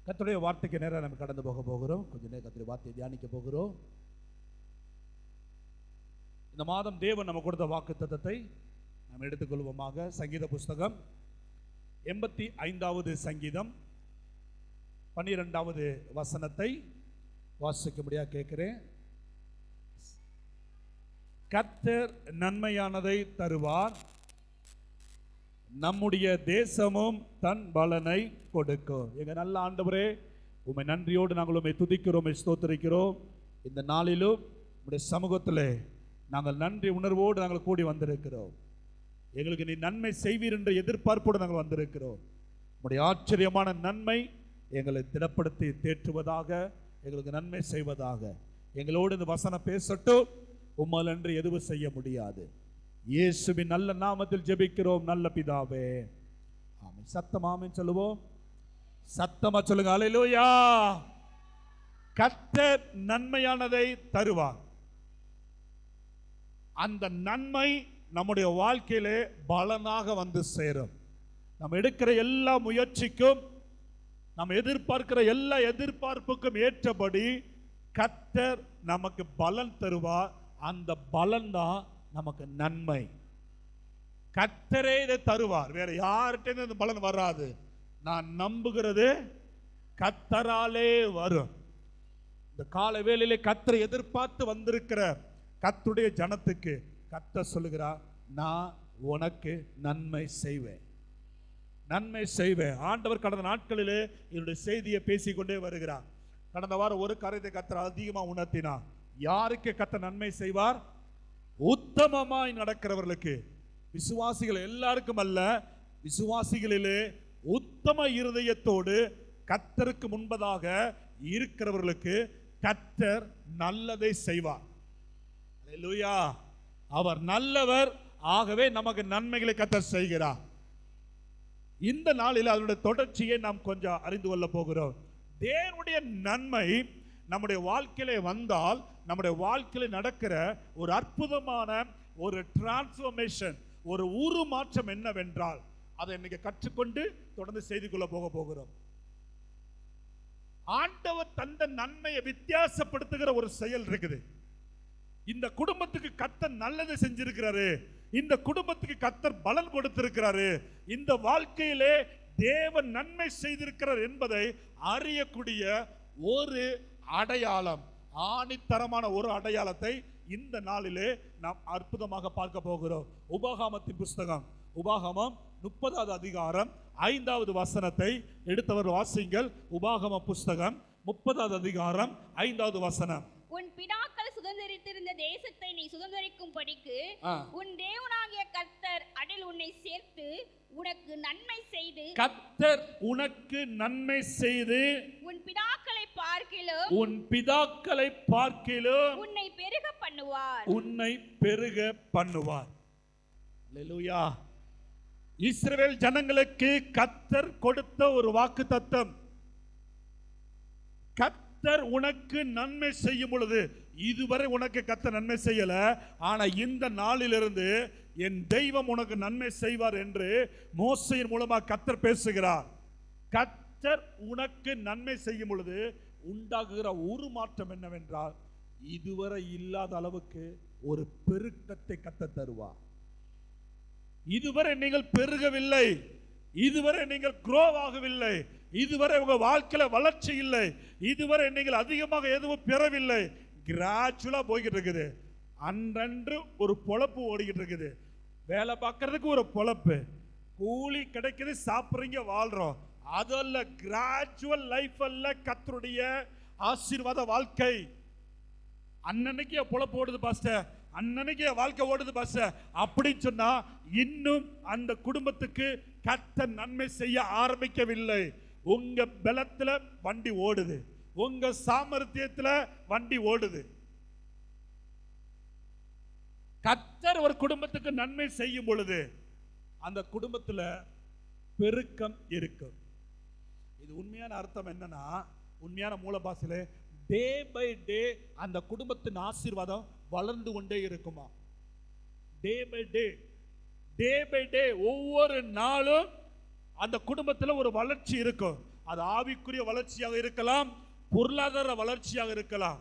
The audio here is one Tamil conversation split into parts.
கர்த்தருடைய வார்த்தைக்கு நேரம் நம்ம கடந்து போகிறோம். கொஞ்ச நேரம் கர்த்தருடைய வார்த்தையை தியானிக்க போகிறோம். இந்த மாதம் தேவன் நம்ம கொடுத்த வாக்குத்தத்தத்தை நாம் எடுத்துக்கொள்வோமாக. சங்கீத புஸ்தகம் 85வது சங்கீதம் 12வது வசனத்தை வாசிக்கும்படியாக கேட்கிறேன். கர்த்தர் நன்மையானதை தருவார், நம்முடைய தேசமும் தன் பலனை கொடுக்கும். எங்க நல்ல ஆண்டவரே, உம்மை நன்றியோடு நாங்கள் உம்மை துதிக்கிறோம், உம்மை ஸ்தோத்திரிக்கிறோம். இந்த நாளிலும் உம்முடைய சமூகத்தில் நாங்கள் நன்றி உணர்வோடு நாங்கள் கூடி வந்திருக்கிறோம். எங்களுக்கு நீ நன்மை செய்வீர் என்ற எதிர்பார்ப்போடு நாங்கள் வந்திருக்கிறோம். உம்முடைய ஆச்சரியமான நன்மை எங்களை திடப்படுத்தி தேற்றுவதாக, எங்களுக்கு நன்மை செய்வதாக. எங்களோடு இந்த வசனம் பேசட்டும். உம்மால் என்று எதுவும் செய்ய முடியாது. இயேசுவின் நல்ல நாமத்தில் ஜெபிக்கிறோம் நல்ல பிதாவே, ஆமென். சத்தமா ஆமென் சொல்லுவோம். சத்தமா சொல்லுங்க, அல்லேலூயா. கர்த்தர் நன்மையானதை தருவார். அந்த நன்மை நம்முடைய வாழ்க்கையிலே பலனாக வந்து சேரும். நம்ம எடுக்கிற எல்லா முயற்சிக்கும், நம்ம எதிர்பார்க்கிற எல்லா எதிர்பார்ப்புக்கும் ஏற்றபடி கர்த்தர் நமக்கு பலன் தருவார். அந்த பலன் தான் நமக்கு நன்மை. கர்த்தரே இதை தருவார், வேற யார்கிட்ட இந்த பலன் வராது. நான் நம்புகிறது கர்த்தராலே வரும். இந்த கால வேளையிலே கர்த்தரை எதிர்பார்த்து வந்திருக்கிற கர்த்தருடைய ஜனத்துக்கு கர்த்தர் சொல்லுகிறார், நான் உனக்கு நன்மை செய்வேன், நன்மை செய்வேன். ஆண்டவர் கடந்த நாட்களிலே என்னுடைய செய்தியை பேசிக்கொண்டே வருகிறார். கடந்த வாரம் ஒரு காரியத்தை கர்த்தர் அதிகமாக உணர்த்தினார். யாருக்கு கர்த்தர் நன்மை செய்வார்? உத்தமமாய் நடக்கிறவர்களுக்கு. விசுவாசிகள் எல்லாருக்கும் அல்ல, விசுவாசிகளிலே உத்தம இருதயத்தோடு கர்த்தருக்கு முன்பதாக இருக்கிறவர்களுக்கு கர்த்தர் நல்லதை செய்வார். அல்லேலூயா. அவர் நல்லவர், ஆகவே நமக்கு நன்மைகளை கர்த்தர் செய்கிறார். இந்த நாளில் அதனுடைய தொடர்ச்சியை நாம் கொஞ்சம் அறிந்து கொள்ள போகிறோம். தேவனுடைய நன்மை நம்முடைய வாழ்க்கையிலே வந்தால் நம்முடைய வாழ்க்கையில் நடக்கிற ஒரு அற்புதமான ஒரு டிரான்ஸ்ஃபர்மேஷன், ஒரு உருமாற்றம் என்னவென்றால் அதை இன்னைக்கு கற்றுக்கொண்டு தொடர்ந்து செய்து கொள்ள போகிறோம். ஆண்டவர் தந்த நன்மையை வித்தியாசப்படுத்துகிற ஒரு செயல் இருக்குது. இந்த குடும்பத்துக்கு கர்த்தர் நல்லதை செஞ்சிருக்கிறாரு, இந்த குடும்பத்துக்கு கர்த்தர் பலன் கொடுத்திருக்கிறாரு, இந்த வாழ்க்கையிலே தேவன் நன்மை செய்திருக்கிறார் என்பதை அறியக்கூடிய ஒரு அடையாளம், ஆணித்தரமான ஒரு அடையாளத்தை இந்த நாளிலே நாம் அற்புதமாக பார்க்க போகிறோம். உபாகமத்தின் புஸ்தகம், உபாகமம் 30வது அதிகாரம் 5வது வசனத்தை எடுத்தவர் வாசிங்கள். உபாகம புஸ்தகம் 30வது அதிகாரம் 5வது வசனம். உன் பிதாக்கள் சுதந்தரித்திருந்த தேசத்தை நீ சுதந்தரிக்கும்படிக்கு உன் தேவனாகிய கர்த்தர் அதில் உன்னை சேர்த்து உனக்கு நன்மை செய்து, கர்த்தர் உனக்கு நன்மை செய்து உன் பிதாக்களை பார்க்கிலும், உன் பிதாக்களை பார்க்கிலும் உன்னை பெருக பண்ணுவார், உன்னை பெருக பண்ணுவார். அல்லேலூயா. இஸ்ரவேல் ஜனங்களுக்கு கர்த்தர் கொடுத்த ஒரு வாக்குத்தத்தம். கர்த்தர் உனக்கு நன்மை செய்யும் பொழுது, இதுவரை உனக்கு கர்த்தர் நன்மை செய்யல, ஆனா இந்த நாளிலிருந்து என் தெய்வம் உனக்கு நன்மை செய்வார் என்று மோசேயின் மூலமாக கர்த்தர் பேசுகிறார். கர்த்தர் உனக்கு நன்மை செய்யும் பொழுது உண்டாகுகிற ஒரு மாற்றம் என்னவென்றால், இதுவரை இல்லாத அளவுக்கு ஒரு பெருக்கத்தை கர்த்தர் தருவார். இதுவரை நீங்கள் பெருகவில்லை, இதுவரை நீங்கள் grow ஆகவில்லை, இதுவரை உங்க வாழ்க்கையில வளர்ச்சி இல்லை, இதுவரை நீங்கள் அதிகமாக எதுவும் பெறவில்லை, கிராஜுவலா போய்கிட்டு இருக்குது. அன்றன்று ஒரு பொழப்பு ஓடிக்கிட்டு இருக்குது. வேலை பார்க்கறதுக்கு ஒரு பொழப்பு, கூலி கிடைக்குது, சாப்பிட்றீங்க, வாழ்றோம். அதல்ல கிராஜுவல் லைஃப் அல்ல கர்த்தருடைய ஆசீர்வாத வாழ்க்கை. அன்னன்னைக்கு பொழப்பு ஓடுது பாஸ்டர், அன்னன்னைக்கு வாழ்க்கை ஓடுது பாஸ்டர் அப்படின்னு சொன்னா இன்னும் அந்த குடும்பத்துக்கு கர்த்தர் நன்மை செய்ய ஆரம்பிக்கவில்லை. உங்க பலத்துல வண்டி ஓடுது, உங்க சாமர்த்தியத்துல வண்டி ஓடுது. கர்த்தர் ஒரு குடும்பத்துக்கு நன்மை செய்யும் பொழுது அந்த குடும்பத்துல பெருக்கம் இருக்கும். இது உண்மையான அர்த்தம் என்னன்னா, உண்மையான மூல பாஷையில டே பை டே அந்த குடும்பத்தின் ஆசீர்வாதம் வளர்ந்து கொண்டே இருக்குமா. Day by day, day by day, ஒவ்வொரு நாளும் அந்த குடும்பத்தில் ஒரு வளர்ச்சி இருக்கும். அது ஆவிக்குரிய வளர்ச்சியாக இருக்கலாம், பொருளாதார வளர்ச்சியாக இருக்கலாம்.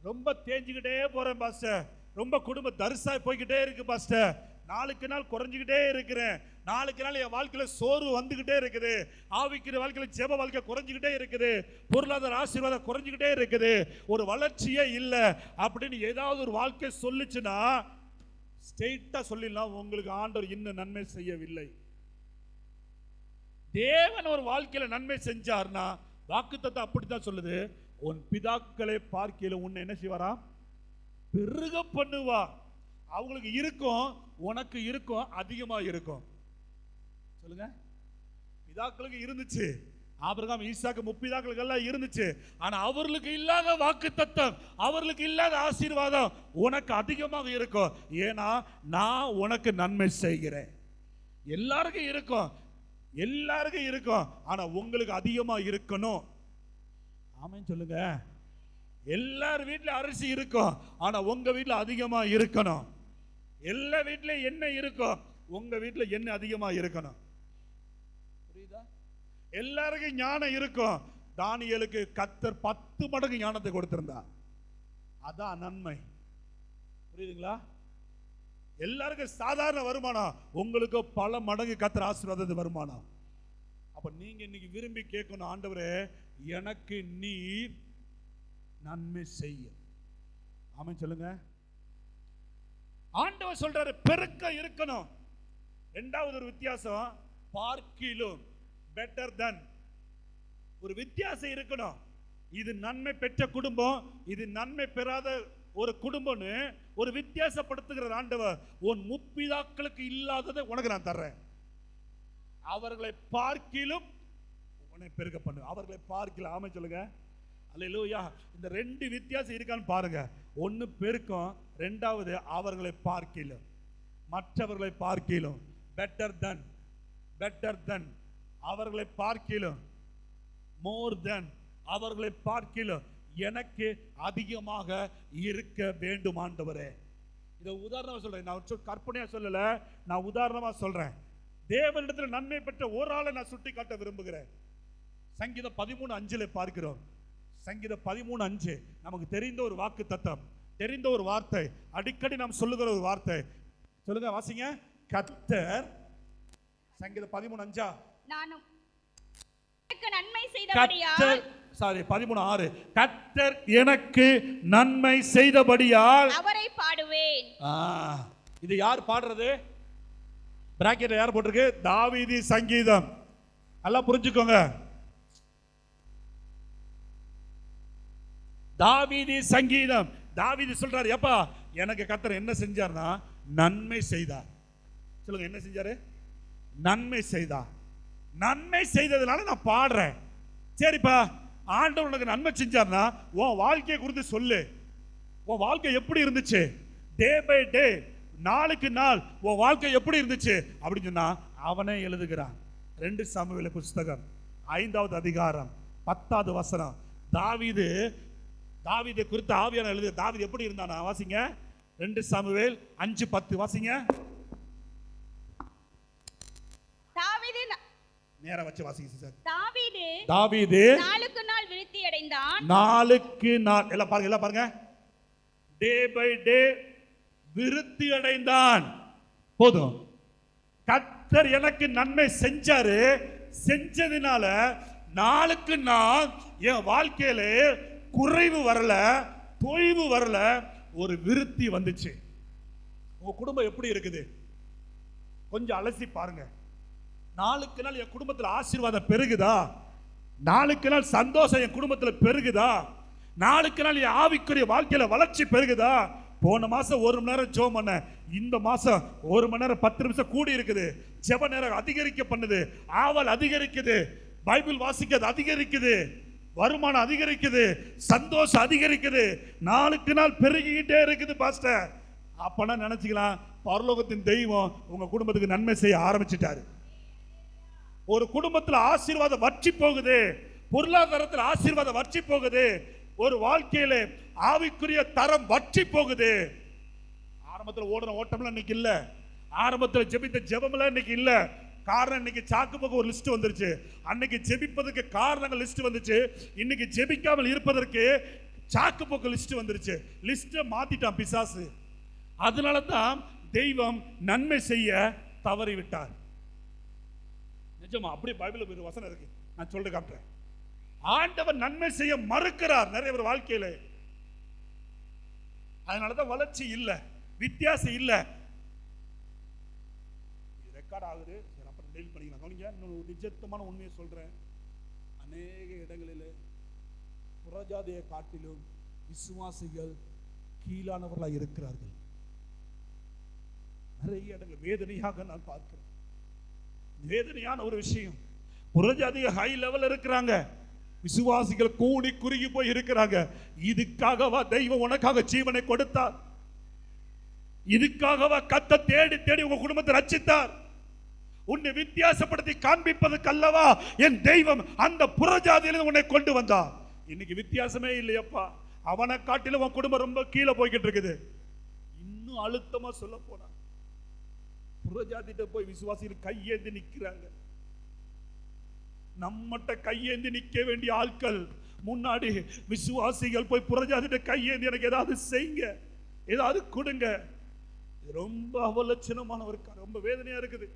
ரொம்ப தேஞ்சுக்கிட்டே போறேன் பாஸ்டர், ரொம்ப குடும்ப தரிசாய் போய்கிட்டே இருக்கு பாஸ்டர், நாளுக்கு நாள் குறைஞ்சிக்கிட்டே இருக்கிறேன், நாளுக்கு நாள் என் வாழ்க்கையில சோர்வு வந்துகிட்டே இருக்குது, ஆவிக்கிற வாழ்க்கையில ஜெப வாழ்க்கை குறைஞ்சிக்கிட்டே இருக்குது, பொருளாதார ஆசீர்வாதம் குறைஞ்சிக்கிட்டே இருக்குது, ஒரு வளர்ச்சியே இல்லை அப்படின்னு ஏதாவது ஒரு வாழ்க்கை சொல்லுச்சுன்னா ஸ்ட்ரெயிட்டா சொல்லிடலாம், உங்களுக்கு ஆண்டவர் இன்னும் நன்மை செய்யவில்லை. தேவன் ஒரு வாழ்க்கையில நன்மை செஞ்சார்னா வாக்குத்தத்தம் அப்படித்தான் சொல்லுது, உன் பிதாக்களை பார்க்கையில உன்னை என்ன செய்வாரா, பெருக பண்ணுவா. அவங்களுக்கு இருக்கும், உனக்கு இருக்கும், அதிகமா இருக்கும். சொல்லுங்க, பிதாக்களுக்கு இருந்துச்சு, ஆபிரகாம் ஈசாக்கு முற்பிதாக்களுக்கு எல்லாம் இருந்துச்சு, ஆனா அவர்களுக்கு இல்லாத வாக்குத்தத்தம், அவர்களுக்கு இல்லாத ஆசீர்வாதம் உனக்கு அதிகமாக இருக்கும். ஏன்னா நான் உனக்கு நன்மை செய்கிறேன். எல்லாருக்கும் இருக்கும், எல்லாருக்கும் இருக்கும், ஆனா உங்களுக்கு அதிகமா இருக்கணும். ஆமென் சொல்லுங்க. எல்லார் வீட்டில் அரிசி இருக்கும், ஆனா உங்க வீட்டில் அதிகமா இருக்கணும். எல்லா வீட்டிலும் எண்ணெய் இருக்கும், உங்க வீட்டில் எண்ணெய் அதிகமா இருக்கணும். புரியுதா? எல்லாருக்கும் ஞானம் இருக்கும், தானியேலுக்கு கர்த்தர் 10 மடங்கு ஞானத்தை கொடுத்திருந்தார். அதான் நன்மை. புரியுதுங்களா? எல்லாருக்கும் சாதாரண வருமானம், உங்களுக்கு பல மடங்கு கர்த்தர் ஆசீர்வாதத்தை வருமானம். அப்ப நீங்க இன்னைக்கு விரும்பி கேட்கணும், ஆண்டவரே எனக்கு நீர் நன்மை செய்ய. ஆமென் சொல்லுங்க. ஆண்டவர் சொல்றாரு பெருக்க இருக்கணும். இரண்டாவது ஒரு வித்தியாசம், பார்க்கிலும் பெட்டர் தன், ஒரு வித்தியாசம் இருக்கணும். இது நன்மை பெற்ற குடும்பம், இது நன்மை பெறாத ஒரு குடும்பம்னு ஒரு வித்தியாசப்படுத்துகிற ஆண்டவர், உன் முற்பிதாக்களுக்கு இல்லாததை உனக்கு நான் தர்றேன், அவர்களை பார்க்கிலும் உன்னை பெருக்க பண்ணு, அவர்களை பார்க்கல. ஆமென் சொல்லுங்க. அல்லேலூயா. இந்த 2 வித்தியாசம் இருக்கான்னு பாருங்க. ஒன்னு பெருக்கம், ரெண்டாவது அவர்களை பார்க்கிலும், மற்றவர்களை பார்க்கிலும். பெட்டர் தன், பெட்டர் தன், அவர்களை பார்க்கிலும். மோர் தன், அவர்களை பார்க்கிலும் எனக்கு அதிகமாக இருக்க வேண்டும் ஆண்டவரே. இதை உதாரணமா சொல்றேன், நான் கற்பனையா சொல்லல, நான் உதாரணமா சொல்றேன். தேவனிடத்தில் நன்மை பெற்ற ஒரு ஆளை நான் சுட்டி காட்ட விரும்புகிறேன். சங்கீதம் 13:5 பார்க்கிறோம். சங்கீதம் 13:5 நமக்கு தெரிந்த ஒரு வாக்கு தத்தம், தெரிந்த ஒரு வார்த்தை, அடிக்கடி நாம் சொல்லுகிற ஒரு வார்த்தை. சொல்லுங்க, வாசிங்க. கர்த்தர், சங்கீதம் 13:5, நானும் நன்மை செய்தபடியால், சாரி 13:6, கர்த்தர் எனக்கு நன்மை செய்தபடியால் அவரை பாடுவேன். இது யார் பாடுறது? பிராக்கெட்ல யார் போட்டிருக்கு? தாவீது சங்கீதம். நல்லா புரிஞ்சுக்கோங்க, தாவீது சங்கீதம். தாவீது சொல்றாரு, எப்பா எனக்கு கர்த்தர் என்ன செஞ்சார்னா நன்மை செய்தார். சொல்லுங்க, என்ன செஞ்சாரு? நன்மை செய்தார். நன்மை செய்ததுனால நான் பாடுறேன். சரிப்பா, ஆண்டவர் உனக்கு நன்மை செஞ்சார்னா உன் வாழ்க்கையை குறித்து சொல்லு. உன் வாழ்க்கை எப்படி இருந்துச்சு? டே பை டே, நாளுக்கு நாள் உன் வாழ்க்கை எப்படி இருந்துச்சு அப்படின்னு சொன்னா அவனே எழுதுகிறான். 2 சாமுவேல் புஸ்தகம் 5வது அதிகாரம் 10வது வசனம். தாவீது குறித்து ஆவியான எழுது. தாவீது எப்படி இருந்தானா? வாசிங்க. 2 சாமுவேல் 5:10 வாசிங்க. நேரா வச்சு வாசிங்க சார். தாவீது நாளுக்கு நாள் விருத்தி அடைந்தான். நாளுக்கு நாள், எல்லாம் பாருங்க, எல்லாம் பாருங்க. டே பை டே விருத்தி அடைந்தான். போதும். கர்த்தர் எனக்கு நன்மை செஞ்சாரு, செஞ்சதுனால நாளுக்கு நாள் என் வாழ்க்கையில குறைவு வரல, தொய்வு வரல, ஒரு விருத்தி வந்துச்சு. உங்க குடும்பம் எப்படி இருக்குது கொஞ்சம் அலசி பாருங்க. நாளுக்கு நாள் என் குடும்பத்தில் ஆசீர்வாதம் பெருகுதா? நாளுக்கு நாள் சந்தோஷம் என் குடும்பத்தில் பெருகுதா? நாளுக்கு நாள் என் ஆவிக்குரிய வாழ்க்கையில வளர்ச்சி பெருகுதா? போன மாசம் 1 மணி நேரம் ஜெபம் பண்ண, இந்த மாசம் 1 மணி நேரம் 10 நிமிஷம் கூடி இருக்குது. ஜெப நேரம் அதிகரிக்க பண்ணுது, ஆவல் அதிகரிக்குது, பைபிள் வாசிக்கிறது அதிகரிக்குது, வருமானம் அதிகரிக்குது, சந்தோஷம் அதிகரிக்குது, நாளுக்கு நாள் பெருகிக்கிட்டே இருக்குது பாஸ்டர். அப்பனா நினைச்சுக்கலாம், பரலோகத்தின் தெய்வம் உங்க குடும்பத்துக்கு நன்மை செய்ய ஆரம்பிச்சிட்டாரு. ஒரு குடும்பத்தில் ஆசீர்வாதம் வற்றி போகுது, பொருளாதாரத்தில் ஆசீர்வாதம் வற்றி போகுது, ஒரு வாழ்க்கையில ஆவிக்குரிய தரம் வற்றி போகுது. ஆரம்பத்தில் ஓடுற ஓட்டம்லாம் இன்னைக்கு இல்ல, ஆரம்பத்தில் ஜெபித்த ஜெபம்லாம் இன்னைக்கு இல்ல. காரணம் இன்னைக்கு சாக்கு போக்கு ஒரு லிஸ்ட் வந்துருச்சு. அன்னைக்கு ஜெபிப்பதற்கு காரணங்கள் லிஸ்ட் வந்துச்சு. இன்னைக்கு ஜெபிக்காமல் இருப்பதற்கு சாக்கு போக்கு லிஸ்ட் வந்துருச்சு. லிஸ்ட்டை மாத்திட்டான் பிசாசு. அதனால தான் தெய்வம் நன்மை செய்ய தவறிவிட்டார். நிஜமா அப்படி பைபிள் ஒரு வசனம் இருக்கு, நான் சொல்லிட்டு காட்டுறேன். ஆண்டவர் நன்மை செய்ய மறுக்கிறார் நிறைய பேர் வாழ்க்கையில. அதனாலதான் வளர்ச்சி இல்ல, வித்தியாசம் இல்ல. ரெக்கார்ட் ஆகுது, அப்புறம் டெலிட் பண்ணிக்கலாம். கவனிங்க, இன்னொரு நிஜத்தமான உண்மையை சொல்றேன். அநேக இடங்களில் புறஜாதியை காட்டிலும் விசுவாசிகள் கீழானவர்களாக இருக்கிறார்கள். நிறைய இடங்கள் வேதனையாக நான் பார்க்கிறேன். வேதனையான ஒரு விஷயம். புறஜாதிக ஹை லெவல் இருக்கிறாங்க, விசுவாசிகள் கூடி குறுகி போய் இருக்கிறாங்க. இதுக்காகவா தெய்வம் உனக்காக ஜீவனை கொடுத்தார்? இதுக்காகவா கர்த்தர் தேடி தேடி உங்க குடும்பத்தை ரட்சித்தார்? உன்னை வித்தியாசப்படுத்தி காண்பிப்பதற்கு அல்லவா என் தெய்வம் அந்த புறஜாதியிலிருந்து உன்னை கொண்டு வந்தார். இன்னைக்கு வித்தியாசமே இல்லையப்பா. அவனை காட்டிலும் உன் குடும்பம் ரொம்ப கீழே போய்கிட்டு இருக்குது. இன்னும் அழுத்தமா சொல்ல போனா புறஜாதிட்ட போய் விசுவாசிகள் கையேந்தி நிற்கிறாங்க. நம்மகிட்ட கையேந்தி நிற்க வேண்டிய ஆட்கள் முன்னாடி விசுவாசிகள் போய் புறஜாதிட்ட கையேந்தி எனக்கு ஏதாவது செய்யுங்க, ஏதாவது கொடுங்க. ரொம்ப அவலட்சணமான ரொம்ப வேதனையா இருக்குது.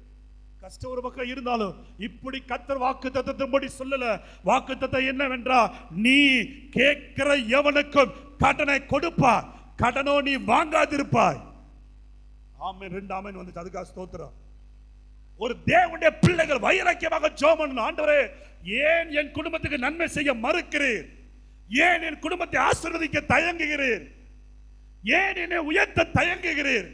கஷ்டம் ஒரு பக்கம் இருந்தாலும் இப்படி கர்த்தர் வாக்குத்தத்தத்தின்படி சொல்லல. வாக்குத்தத்தம் என்னவென்றா, நீ கேட்கிற எவனுக்கும் கடனை கொடுப்பாய், கடனோ நீ வாங்காதிருப்பாய். ஆமென். 2 ஆமென் வந்து அதுக்காக ஸ்தோத்திரம். ஒரு தேவனுடைய பிள்ளைகள் வைராக்கியமாக ஜெபம் பண்ணணும். ஆண்டவரே, ஏன் என் குடும்பத்துக்கு நன்மை செய்ய மறுக்கிறீர்? ஏன் என் குடும்பத்தை ஆசீர்வதிக்க தயங்குகிறீர்? ஏன் என்னை உயர்த்த தயங்குகிறீர்?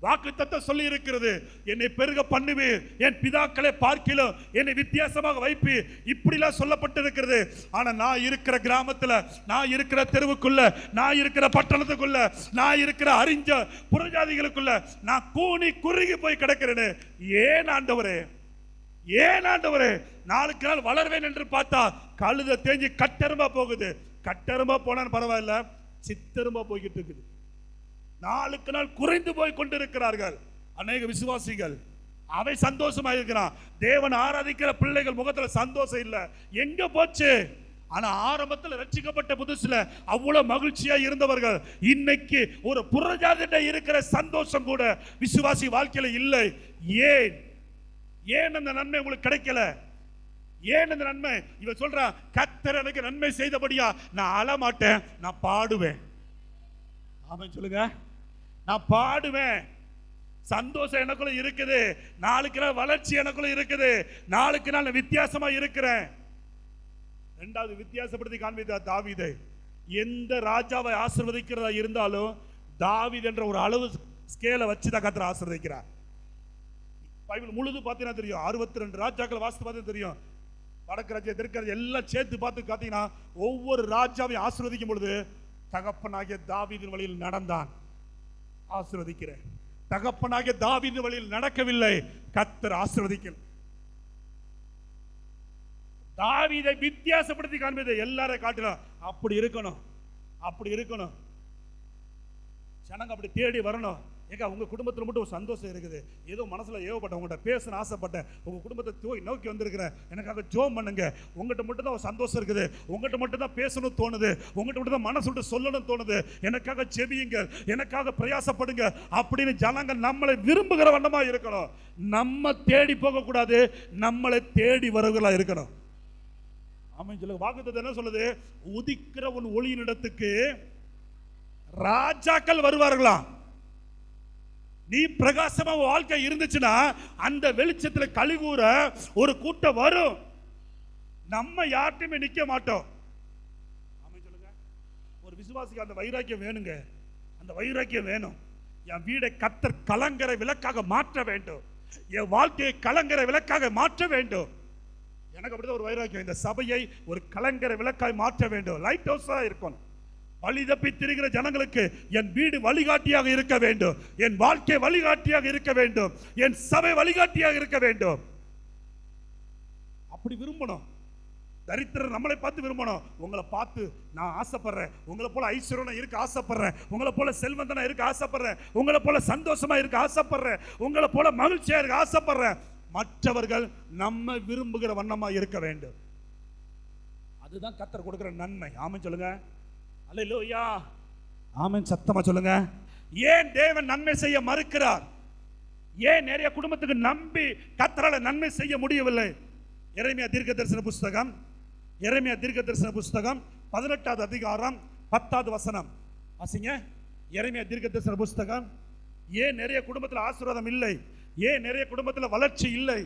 வாக்குத்தத்தம் சொல்லி இருக்கிறது, என்னை பெருக பண்ணுவீர், என் பிதாக்களை பார்க்கிலும் என்னை வித்தியாசமாக வைப்பீர், இப்படிலாம் சொல்லப்பட்டிருக்கிறது. ஆனா நான் இருக்கிற கிராமத்துல, நான் இருக்கிற தெருவுக்குள்ள, நான் இருக்கிற பட்டணத்துக்குள்ள, நான் இருக்கிற அறிஞ்ச புறஜாதிகளுக்குள்ள நான் கூனி குறுகி போய் கிடக்கிறேன். ஏன் ஆண்டவரே, ஏன் ஆண்டவரே? நாளுக்கு நாள் வளர்வேன் என்று பார்த்தா கழுத தேஞ்சி கட்டெருமா போகுது. கட்டெருமா போனான்னு பரவாயில்ல, சித்தெருமா போய்கிட்டு இருக்குது. நாளுக்கு நாள் குறைந்து போய் கொண்டிருக்கிறார்கள் அநேக விசுவாசிகள். அவை சந்தோஷமா இருக்கிறான். தேவன் ஆராதிக்கிற பிள்ளைகள் முகத்துல சந்தோஷம் இல்ல. எங்க போச்சு? ஆனா ஆரம்பத்தில் ரட்சிக்கப்பட்ட புதுசுல அவ்வளவு மகிழ்ச்சியா இருந்தவர்கள் இன்னைக்கு ஒரு புறஜாதியிட்ட இருக்கிற சந்தோஷம் கூட விசுவாசி வாழ்க்கையில இல்லை. ஏன்? ஏன் அந்த நன்மை உங்களுக்கு கிடைக்கல? ஏன் அந்த நன்மை? இவன் சொல்றான், கர்த்தர் எனக்கு நன்மை செய்தபடியா நான் அழ மாட்டேன், நான் பாடுவேன். ஆமென் சொல்லுங்க. நான் பாடுவேன். சந்தோஷம் எனக்குள்ள இருக்குது. நாளுக்கு நாள் வளர்ச்சி எனக்குள்ள இருக்குது. நாளுக்கு நாள் வித்தியாசமா இருக்கிறேன். இரண்டாவது வித்தியாசப்படுத்தி காண்பித்தார் தாவீதை. எந்த ராஜாவை ஆசீர்வதிக்கிறதா இருந்தாலும் தாவீது என்ற ஒரு அளவு ஸ்கேலை வச்சு தான் கர்த்தர் ஆசீர்வதிக்கிறார். பைபிள் முழுது பார்த்தீங்கன்னா தெரியும். 62 ராஜாக்கள் வாசித்து பார்த்தா தெரியும். வடக்கு ராஜ்யம், தெற்கு ராஜ்யம் எல்லாம் சேர்த்து பார்த்து பார்த்தீங்கன்னா ஒவ்வொரு ராஜாவையும் ஆசீர்வதிக்கும் பொழுது தகப்பனாகிய தாவீதின் வழியில் நடந்தான், ஆசீர்வதிக்கிறேன். தகப்பனாகிய தாவீதின் வழியில் நடக்கவில்லை, கர்த்தர் ஆசீர்வதிக்கல. தாவீதை வித்தியாசப்படுத்தி காண்பது எல்லாரையும் காட்டணும். அப்படி இருக்கணும், அப்படி இருக்கணும். ஜனங்க அப்படி தேடி வரணும். ஏங்க, உங்க குடும்பத்தில் மட்டும் ஒரு சந்தோஷம் இருக்குது, ஏதோ மனசுல ஏவப்பட்ட, உங்கள்கிட்ட பேசணும்னு ஆசைப்பட்டேன், உங்க குடும்பத்தை நோக்கி வந்திருக்கிறேன், எனக்காக ஜெபம் பண்ணுங்க. உங்கள்கிட்ட மட்டும் தான் ஒரு சந்தோஷம் இருக்குது, உங்கள்கிட்ட மட்டும் தான் பேசணும் தோணுது, உங்கள்கிட்ட மட்டும் தான் மனசு விட்டு சொல்லணும் தோணுது, எனக்காக ஜெபியுங்க, எனக்காக பிரயாசப்படுங்க அப்படின்னு ஜனங்க நம்மளை விரும்புகிற வண்ணமா இருக்கணும். நம்ம தேடி போக கூடாது, நம்மளை தேடி வரவர்களா இருக்கணும். ஆமென் சொல்லுங்க. வாக்குத்தத்தம் என்ன சொல்லுது? உதிக்கிற உன் ஒளியின் இடத்துக்கு ராஜாக்கள் வருவார்களாம். நீ பிரகாசமா வாழ்க்கை இருந்துச்சுன்னா அந்த வெளிச்சத்தில் கழிவுற ஒரு கூட்டம் வரும். நம்ம யார்ட்டையுமே நிக்க மாட்டோம். ஆமென் சொல்லுங்க. ஒரு விசுவாசிக்கு அந்த வைராக்கியம் வேணுங்க. அந்த வைராக்கியம் வேணும். என் வீடை கர்த்தர் கலங்கரை விளக்காக மாற்ற வேண்டும், என் வாழ்க்கையை கலங்கரை விளக்காக மாற்ற வேண்டும். எனக்கு அப்படிதான் ஒரு வைராக்கியம். இந்த சபையை ஒரு கலங்கரை விளக்காய் மாற்ற வேண்டும். லைட் ஹவுஸா இருக்கணும். வழி தப்பி திரிகிற ஜனங்களுக்கு என் வீடு வழிகாட்டியாக இருக்க வேண்டும், என் வாழ்க்கை வழிகாட்டியாக இருக்க வேண்டும், என் சபை வழிகாட்டியாக இருக்க வேண்டும். அப்படி விரும்பணும். தரித்திரர் நம்மளை பார்த்து விரும்பணும். உங்களை பார்த்து நான் ஆசைப்படுறேன், உங்களை போல ஐஸ்வர்யம் இருக்க ஆசைப்படுறேன், உங்களை போல செல்வந்தனா இருக்க ஆசைப்படுறேன், உங்களை போல சந்தோஷமா இருக்க ஆசைப்படுறேன், உங்களை போல மகிழ்ச்சியா இருக்க ஆசைப்படுறேன். மற்றவர்கள் நம்ம விரும்புகிற வண்ணமா இருக்க வேண்டும். அதுதான் கர்த்தர் கொடுக்கிற நன்மை. ஆமென் சொல்லுங்க. அல்லேலூயா. ஆமென் சத்தமா சொல்லுங்க. ஏன் தேவன் நன்மை செய்ய மறுக்கிறார்? ஏன் நிறைய குடும்பத்துக்கு நம்பி கர்த்தரால நன்மை செய்ய முடியவில்லை? எரேமியா தீர்க்கதரிசன புஸ்தகம் 18வது அதிகாரம் 10வது வசனம் வாசிங்க. எரேமியா தீர்க்கதரிசன புஸ்தகம். ஏன் நிறைய குடும்பத்தில் ஆசீர்வாதம் இல்லை? ஏன் நிறைய குடும்பத்தில் வளர்ச்சி இல்லை?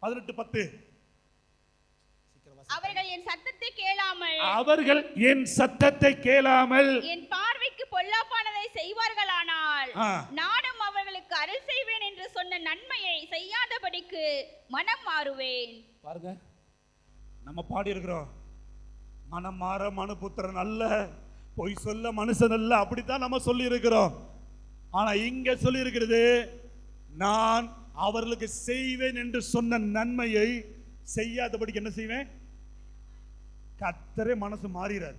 18:10. அவர்கள் என் சத்தத்தை கேளாமல் என் பார்வைக்கு பொல்லாப்பானதை செய்வார்களானால் நானும் அவர்களுக்கு அருள் செய்வேன் என்று சொன்ன நன்மையை செய்யாதபடிக்கு மனம் மாறுவேன். பாருங்க, நம்ம பாடி இருக்கிறோம், மனம் மாற மனுபுத்திரன் அல்ல, பொய் சொல்ல மனுஷன் அல்ல, அப்படித்தான் நம்ம சொல்லி இருக்கிறோம். ஆனா இங்க சொல்லி இருக்கிறது, நான் அவர்களுக்கு செய்வேன் என்று சொன்ன நன்மையை செய்யாதபடிக்கு என்ன செய்வேன்? கர்த்தரே மனசு மாறிறார்.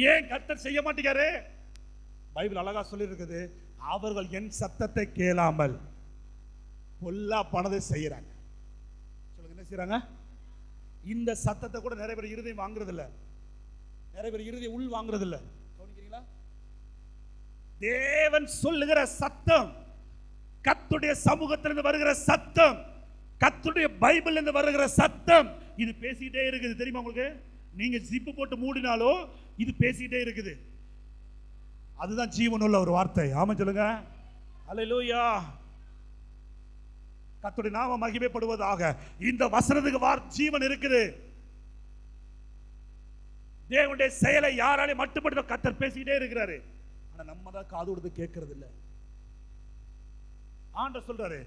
ஏன் கர்த்தர் செய்ய மாட்டேங்காரு? பைபிள் அழகா சொல்லி இருக்குது, அவர்கள் என் சத்தத்தை கேளாமல் பொல்லாப்பானதை செய்யறாங்க. சொல்லுங்க, என்ன செய்யறாங்க? இந்த சத்தத்தை கூட நிறைய பேர் இருதயம் வாங்குறது இல்ல, நிறைய பேர் இருதயம் உள் வாங்குறது இல்ல. கவனிக்கிறீங்களா? தேவன் சொல்லுகிற சத்தம், கர்த்தருடைய சமூகத்திலிருந்து வருகிற சத்தம், கர்த்தருடைய பைபிள்ல இருந்து வருகிற சத்தம், இது பேசிட்டே இருக்குது. தெரியுமா உங்களுக்கு? நீங்க ஜிப்பு போட்டு மூடினாலோ இது பேசிட்டே இருக்குது. அதுதான் ஜீவனுள்ள ஒரு வார்த்தை. ஆமென் சொல்லுங்க. அல்லேலூயா. கர்த்தருடைய நாமம் மகிமைப்படுவதாக. இந்த வசனத்துக்கு ஜீவன் இருக்குது. தேவனுடைய செயலை யாராலையும் மட்டுப்படுத்த கர்த்தர் பேசிட்டே இருக்கிறாரு. ஆனா நம்ம தான் காது கொடுத்து கேட்கறது இல்லை. ஆண்டவர் சொல்றாரு,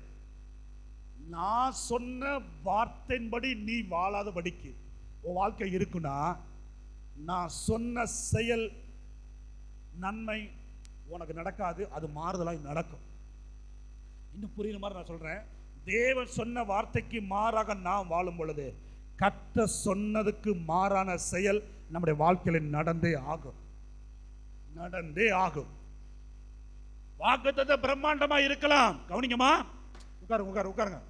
நான் சொன்ன வார்த்தையின்படி நீ வாழாதபடிக்கு உன் வாழ்க்கை இருக்குன்னா, நான் சொன்ன செயல் நன்மை உனக்கு நடக்காது, அது மாறுதலாய் நடக்கும். இன்னும் புரியுற மாதிரி நான் சொல்றேன். தேவன் சொன்ன வார்த்தைக்கு மாறாக நாம் வாழும் பொழுது கர்த்தர் சொன்னதுக்கு மாறான செயல் நம்முடைய வாழ்க்கையில நடந்தே ஆகும். வாக்குத்தத்தம் பிரம்மாண்டமா இருக்கலாம். கவனிங்கம்மா, உட்காருங்க.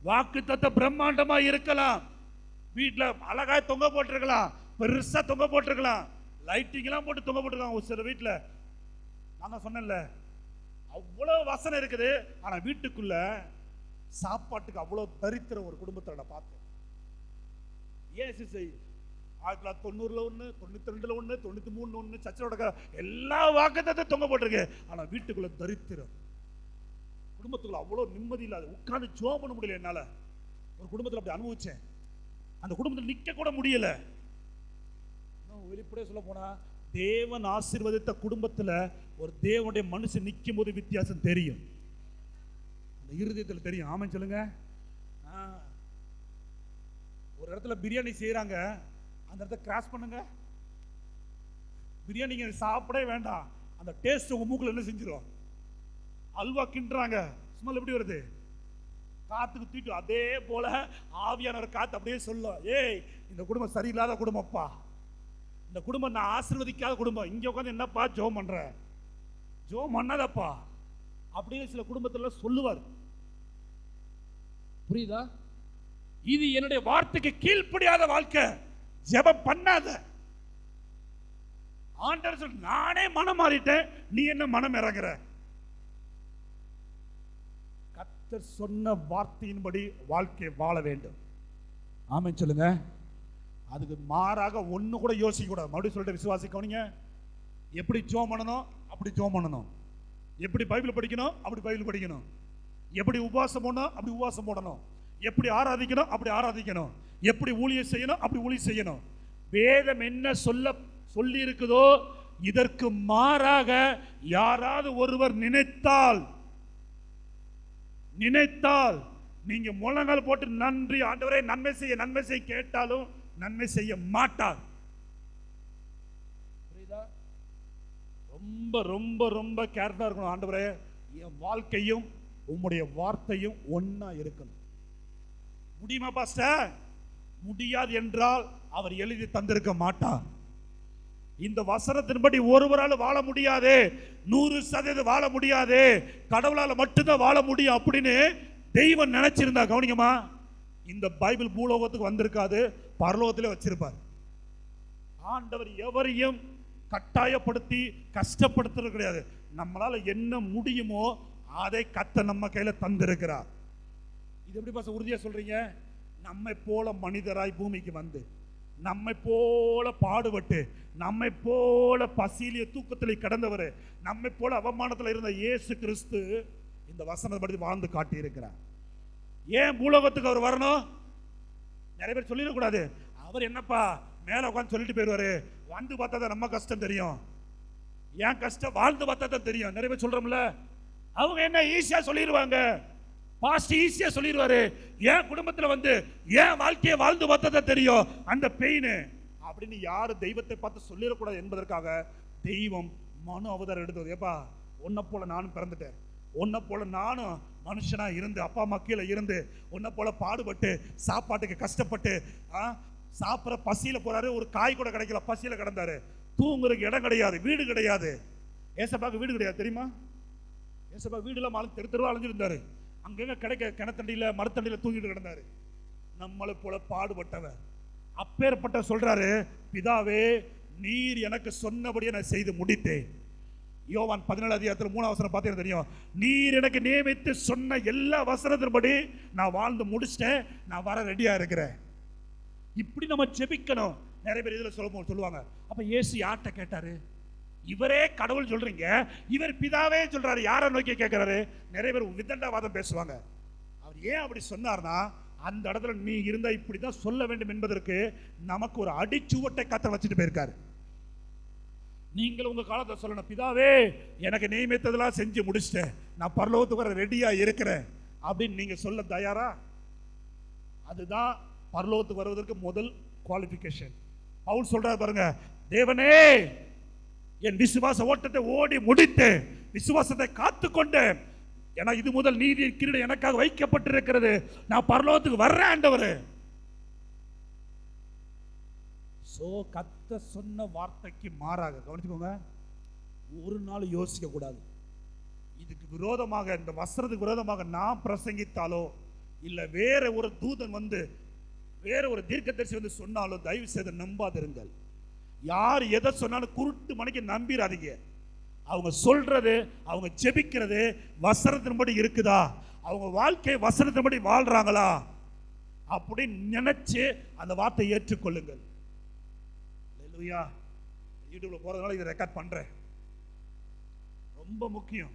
வாக்குத்தத்தம் பிரம்மாண்டமா இருக்கலாம். வீட்டுல அழகா தொங்க போட்டிருக்கலாம், பெருசா தொங்க போட்டிருக்கலாம், லைட்டிங் எல்லாம் போட்டு தொங்க போட்டிருக்காங்க. ஒரு சில வீட்டுல நான் சொன்னேன்ல, அவ்வளவு வசனம் இருக்குது. ஆனா வீட்டுக்குள்ள சாப்பாட்டுக்கு அவ்வளவு தரித்திர ஒரு குடும்பத்தை நான் பார்த்தேன். ஏன் 1990 ஒண்ணு, 92 ஒண்ணு, 93 ஒண்ணு, சச்சரோட எல்லா வாக்குத்தத்தம் தொங்க போட்டிருக்கு. ஆனா வீட்டுக்குள்ள தரித்திரம். குடும்பத்துக்குள்ள அவ்வளவு நிம்மதி இல்லாத, உட்கார்ந்து ஜெபம் பண்ண முடியல. என்னால ஒரு குடும்பத்தில் அப்படி அனுபவிச்சேன். அந்த குடும்பத்தில் நிக்க கூட முடியல. வெளிப்படையா சொல்ல போனா, தேவன் ஆசீர்வதித்த குடும்பத்துல ஒரு தேவனுடைய மனுஷன் நிற்கும் போது வித்தியாசம் தெரியும். அந்த இருதயத்தில் தெரியும். ஆமென் சொல்லுங்க. ஒரு இடத்துல பிரியாணி செய்யறாங்க, அந்த இடத்த கிராஸ் பண்ணுங்க. பிரியாணி சாப்பிடவே வேண்டாம், அந்த டேஸ்ட் உங்க மூக்குல என்ன செஞ்சிடும்? அல்வா கிண்டுறாங்க, ஸ்மெல் எப்படி வருது? காத்துக்கு தூக்கிட்டு. அதே போல ஆவியானவர் காத்து அப்படியே சொல்லும், ஏய் இந்த குடும்பம் சரியில்லாத குடும்பம்ப்பா, இந்த குடும்பம் நான் ஆசீர்வதிக்காத குடும்பம், இங்க உட்காந்து என்னப்பா ஜெபம் பண்ற, ஜெபம் பண்ணாதப்பா அப்படின்னு சில குடும்பத்துல சொல்லுவார். புரியுதா? இது என்னுடைய வார்த்தைக்கு கீழ்ப்படியாத வாழ்க்கை, ஜெபம் பண்ணாத. ஆண்டவர் சொல், நானே மனம் மாறிட்டேன், நீ என்ன மனம் இறங்குற? கர்த்தர் சொன்ன வார்த்தையின்படி வாழ்க்கை வாழ வேண்டும். ஆமென் சொல்லுங்க. அதுக்கு மாறாக ஒண்ணு கூட யோசிக்க கூடாது. மறுபடியும் சொல்லிட்டு விசுவாசிக்கவனிங்க. எப்படி ஜெபம் பண்ணணும் அப்படி ஜெபம் பண்ணணும், எப்படி பைபிள் படிக்கணும் அப்படி பைபிள் படிக்கணும், எப்படி உபவாசம் போடணும் அப்படி உபவாசம் போடணும், எப்படி ஆராதிக்கணும் அப்படி ஆராதிக்கணும், எப்படி ஊழியம் செய்யணும் அப்படி ஊழியம் செய்யணும். வேதம் என்ன சொல்லி இருக்குதோ இதற்கு மாறாக யாராவது ஒருவர் நினைத்தால் நீங்க முழங்கால் போட்டு நன்றி ஆண்டவரே நன்மை செய்ய கேட்டாலும் நன்மை செய்ய மாட்டார். புரியுதா? ரொம்ப ரொம்ப ரொம்ப கேர்ஃபுல்லா இருக்கணும். ஆண்டவரே, என் வாழ்க்கையும் உம்முடைய வார்த்தையும் ஒன்னா இருக்கணும். முடியுமா பாஸ்டர்? முடியாது என்றால் அவர் எழுதி தந்திருக்க மாட்டார். இந்த வசனத்தின்படி ஒருவரால் வாழ முடியாது, 100% வாழ முடியாது, கடவுளால் மட்டும்தான் வாழ முடியும் அப்படின்னு தெய்வம் நினைச்சிருந்தா, கவனிங்கம்மா, இந்த பைபிள் பூலோகத்துக்கு வந்திருக்காது, பரலோகத்திலே வச்சிருப்பார். ஆண்டவர் எவரையும் கட்டாயப்படுத்தி கஷ்டப்படுத்துறது கிடையாது. நம்மளால என்ன முடியுமோ அதை கர்த்தர் நம்ம கையில தந்திருக்கிறார். இது எப்படி பாச உறுதியா சொல்றீங்க? நம்மை போல மனிதராய் பூமிக்கு வந்து, நம்மை போல பாடுபட்டு, நம்மை போல பசியிலே தூக்கத்தில் கிடந்தவர், நம்மை போல அவமானத்தில் இருந்த இயேசு கிறிஸ்து இந்த வசனப்படி வாழ்ந்து காட்டி இருக்கிறார். ஏன் பூலோகத்துக்கு அவர் வரணும்? நிறைய பேர் சொல்லிடக்கூடாது, அவர் என்னப்பா மேல உட்காந்து சொல்லிட்டு போயிடுவாரு, வந்து பார்த்தா தான் நம்ம கஷ்டம் தெரியும், ஏன் கஷ்டம் வாழ்ந்து பார்த்தா தான் தெரியும். நிறைய பேர் சொல்றோம்ல, அவங்க என்ன ஈஸியா சொல்லிடுவாங்க, பாஸ்ட் ஈஸியா சொல்லிடுவாரு, ஏன் குடும்பத்துல வந்து ஏன் வாழ்க்கையை வாழ்ந்து பார்த்தா தான் தெரியும் அந்த பெயின் அப்படின்னு யாரும் தெய்வத்தை பார்த்து சொல்லிடக்கூடாது என்பதற்காக தெய்வம் மனு அவதாரம் எடுத்தது. ஏப்பா, உன்னை போல நானும் பிறந்துட்டேன், உன்னை போல நானும் மனுஷனா இருந்து அப்பா அம்மா கீழே இருந்து உன்னை போல பாடுபட்டு சாப்பாட்டுக்கு கஷ்டப்பட்டு சாப்பிட்ற பசியில போறாரு, ஒரு காய் கூட கிடைக்கல, பசியில கிடந்தாரு, தூங்குறதுக்கு இடம் கிடையாது, வீடு கிடையாது. ஏசப்பாக்கு வீடு கிடையாது தெரியுமா? ஏசப்பா வீடு இல்லாம தெரு தெருவா அலைஞ்சிருந்தாரு, அங்கங்க கிடைக்க கிணத்தண்டியில மரத்தண்டியில தூங்கிட்டு கிடந்தாரு. நம்மளை போல பாடுபட்டவர் அப்பேற்பட்ட சொல்றாரு, பிதாவே நீர் எனக்கு சொன்னபடியே நான் செய்து முடித்தேன். யோவான் 17 அதிகாரத்தில் 3 வசனம் பார்த்தீங்கன்னா தெரியும், நீர் எனக்கு நியமித்து சொன்ன எல்லா வசனத்தின்படி நான் வாழ்ந்து முடிச்சிட்டேன், நான் வர ரெடியா இருக்கிறேன். இப்படி நம்ம ஜெபிக்கணும். நிறைய பேர் இதுல சொல்லுவாங்க, அப்ப இயேசு யார்கிட்ட கேட்டாரு? இவரே கடவுள் சொல்றீங்க, இவர் பிதாவே சொல்றாரு, யாரை நோக்கி கேட்கிறாரு? நிறைய பேர் விதண்டாவாதம் பேசுவாங்க. அவர் ஏன் அப்படி சொன்னார்னா, அந்த இடத்துல நீ இருந்தா இப்படிதான் சொல்ல வேண்டும் என்பதற்கு நமக்கு ஒரு அடிச்சுவட்டை கத்த வச்சுட்டு போயிருக்காரு. நீங்கள் உங்க காலத்தை சொல்லணும், பிதாவே எனக்கு நியமித்ததெல்லாம் செஞ்சு முடிச்சிட்டேன், நான் பரலோகத்துக்கு வர ரெடியா இருக்கிறேன் அப்படின்னு நீங்க சொல்ல தயாரா? அதுதான் பரலோகத்துக்கு வருவதற்கு முதல் குவாலிஃபிகேஷன். பவுல் சொல்றாரு பாருங்க, தேவனே என் விசுவாச ஓட்டத்தை ஓடி முடித்து விசுவாசத்தை காத்துக்கொண்டேன், ஏன்னா இது முதல் நீதி கிரீடம் எனக்காக வைக்கப்பட்டிருக்கிறது, நான் பரலோகத்துக்கு வர்றேன் ஆண்டவரே. சோ கத்த சொன்ன வார்த்தைக்கு மாறாக கவனிச்சுக்கோங்க, ஒரு நாள் யோசிக்க கூடாது. இதுக்கு விரோதமாக, இந்த வசனத்துக்கு விரோதமாக நான் பிரசங்கித்தாலோ இல்ல வேற ஒரு தூதன் வந்து வேற ஒரு தீர்க்கதரிசி வந்து சொன்னாலோ தயவு செய்து நம்பாதிருங்கள். யார் எதை சொன்னாலும் குருட்டு மணிக்கு நம்பிடாதீங்க. அவங்க சொல்றது, அவங்க ஜெபிக்கிறது வசனத்தின்படி இருக்குதா, அவங்க வாழ்க்கை வசனத்தின்படி வாழ்றாங்களா அப்படின்னு நினைச்சு அந்த வார்த்தையை ஏற்றுக்கொள்ளுங்கள். அல்லேலூயா. யூடியூப்ல போறதுனால இதை ரெக்கார்ட் பண்றேன், ரொம்ப முக்கியம்.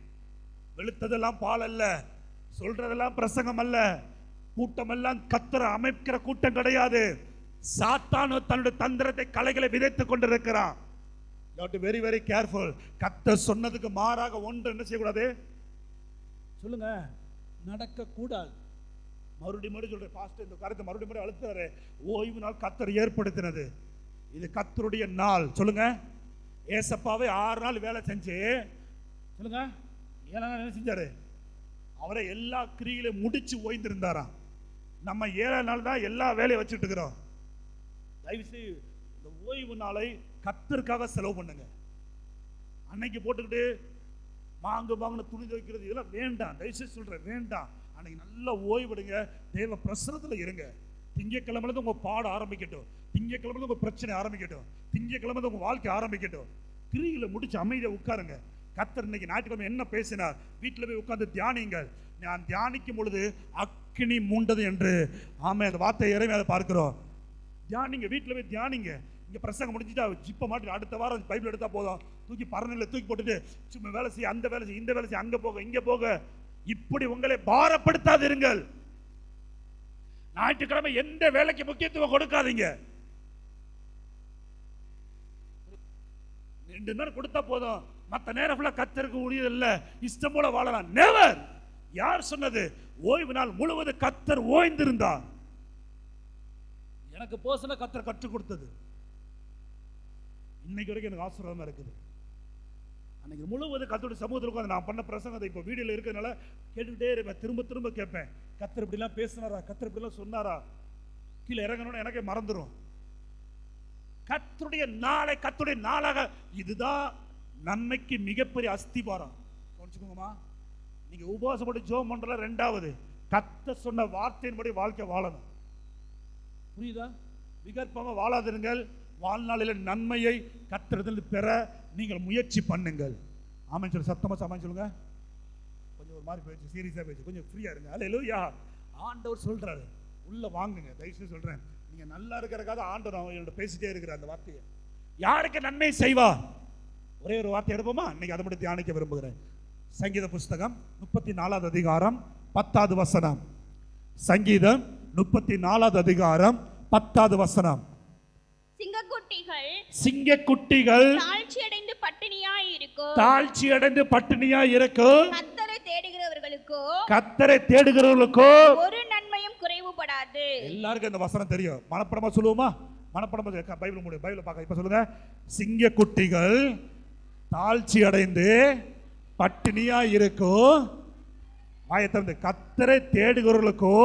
வெளுத்ததெல்லாம் பால் அல்ல, சொல்றதெல்லாம் பிரசங்கம் அல்ல, கூட்டமெல்லாம் கத்தரை அமைக்கிற கூட்டம் கிடையாது. சாத்தான் தன்னுடைய தந்திரத்தை கலைகளை விதைத்துக் கொண்டிருக்கிறான். You have to very very careful. கர்த்தர் சொன்னதுக்கு மாறாக ஒன்று என்ன செய்யக்கூடாது? சொல்லுங்க, நடக்க கூடாது. மறுபடியும் சொல்றேன், பாஸ்டர் இந்த காரியத்தை மறுபடியும் அழுத்துறாரு. ஓய்வு நாள் கர்த்தர் ஏற்படுத்தினது, இது கர்த்தருடைய நாள். சொல்லுங்க, ஏசப்பாவே 6 நாள் வேலை செஞ்சு, சொல்லுங்க 7 நாள் என்ன செஞ்சாரு? அவரை எல்லா கிரியிலும் முடிச்சு ஓய்ந்திருந்தாராம். நம்ம 7 நாள் தான் எல்லா வேலையை வச்சுட்டு இருக்கிறோம். தயவுசெய்து இந்த ஓய்வு நாளை கர்த்தருக்காக செலவு பண்ணுங்க. அன்னைக்கு போட்டுக்கிட்டு வாங்குன துணி துவைக்கிறது இதெல்லாம் வேண்டாம், தயவுசெய்து சொல்றேன், வேண்டாம். அன்னைக்கு நல்லா ஓய்வெடுங்க, தேவ பிரசனத்தில் இருங்க. திங்கக்கிழமை உங்க பாடம் ஆரம்பிக்கட்டும், திங்கக்கிழமை உங்க பிரச்சனை ஆரம்பிக்கட்டும், திங்கக்கிழமை உங்க வாழ்க்கை ஆரம்பிக்கட்டும். கிரியில முடிச்சு அமைதியை உட்காருங்க. கர்த்தர் இன்னைக்கு ஞாயிற்றுக்கிழமை என்ன பேசினார்? வீட்டில் போய் உட்கார்ந்து தியானிங்கள். நான் தியானிக்கும் பொழுது அக்கினி மூண்டது என்று ஆமே அந்த வார்த்தை இறைமையால பார்க்கிறோம். தியானிங்க, வீட்டில் போய் தியானிங்க. இங்கே பிரசங்கம் முடிஞ்சுட்டா ஜிப்பை மாட்டி அடுத்த வாரம் பைபிள் எடுத்தா போதும், தூக்கி பரநிலையில் தூக்கி போட்டுட்டு சும்மா வேலை செய்ய, அந்த வேலை செய்ய, இந்த வேலை செய்ய, அங்கே போக இங்கே போக, இப்படி உங்களை பாரப்படுத்தாதிருங்கள். ஞாயிற்றுக்கிழமை எந்த வேலைக்கு முக்கியத்துவம் கொடுக்காதீங்க. 2 நேரம் கொடுத்தா போதும், மற்ற நேரம் ஃபுல்லா கர்த்தருக்கு உரியது இல்ல, இஷ்டம் போல வாழலாம். நெவர். யார் சொன்னது? ஓய்வு நாள் முழுவதும் கர்த்தர் ஓய்ந்திருந்தார். எனக்கு பர்சனலா கர்த்தர் கற்றுக் கொடுத்தது. இன்னைக்கு வரைக்கும் எனக்கு ஆசீர்வாதமா இருக்குது. அன்னைக்கு முழுவதும் கர்த்தருடைய சமூகத்தில் உட்கார்ந்து நான் பண்ண பிரசங்கத்தை இப்போ வீடியோல இருக்கிறதுனால கேட்டுக்கிட்டே இருப்பேன், திரும்ப திரும்ப கேட்பேன். கர்த்தர் இப்படிலாம் பேசினாரா, கர்த்தர் இப்படிலாம் சொன்னாரா, கீழே இறங்கணும்னு எனக்கே மறந்துடும். கர்த்தருடைய நாளை கர்த்தருடைய நாளாக, இதுதான் நன்மைக்கு மிகப்பெரிய அஸ்திபாரம். புரிஞ்சுக்கோங்கம்மா, நீங்க உபவாசப்பட்டு ஜெபம் பண்ற ரெண்டாவது, கர்த்தர் சொன்ன வார்த்தையின்படி வாழ்க்கை வாழணும். புரியுதா? விகற்பமாக வாழாதிருங்கள். வாழ்நாளில் நன்மையை கர்த்தரிடத்தில் பெற நீங்கள் முயற்சி பண்ணுங்கள். ஆமென் சொல்லு, சத்தமா ஆமென் சொல்லுங்க. கொஞ்சம் ஒரு மாதிரி போயிடுச்சு, சீரியஸா போயிடுச்சு, கொஞ்சம் ஃப்ரீயா இருங்க. அல்லேலூயா. ஆண்டவர் சொல்றாரு, உள்ள வாங்குங்க. தயவுசெய்து சொல்றேன், நீங்க நல்லா இருக்கிறக்காக ஆண்டவர் அவங்களோட பேசிட்டே இருக்கிற அந்த வார்த்தையை. யாருக்கு நன்மை செய்வா? ஒரே ஒரு வார்த்தை எடுப்போமா? இன்னைக்கு அதை மட்டும் தியானிக்க விரும்புகிறேன். சங்கீத புஸ்தகம் 34வது அதிகாரம் 10வது வசனம். சங்கீதம் 34வது அதிகாரம் 10வது வசனம். சிங்கக்குட்டிகள் தாழ்ச்சியடைந்து பட்டினியாய் இருக்கும். கர்த்தரை தேடுகிறவர்களுக்கோ ஒரு நன்மையும் குறைவுபடாது. எல்லாருக்கும் இந்த வசனம் தெரியும். மனப்படமா சொல்லுவோமா? மனப்படமா பைபிள் மூடி, பைபிள் பார்க்க. இப்ப சொல்லுங்க, சிங்கக்குட்டிகள் தாழ்ச்சி அடைந்து பட்டினியா இருக்கும். ஆயத்திறந்து, கர்த்தரை தேடுகிறவர்களுக்கோ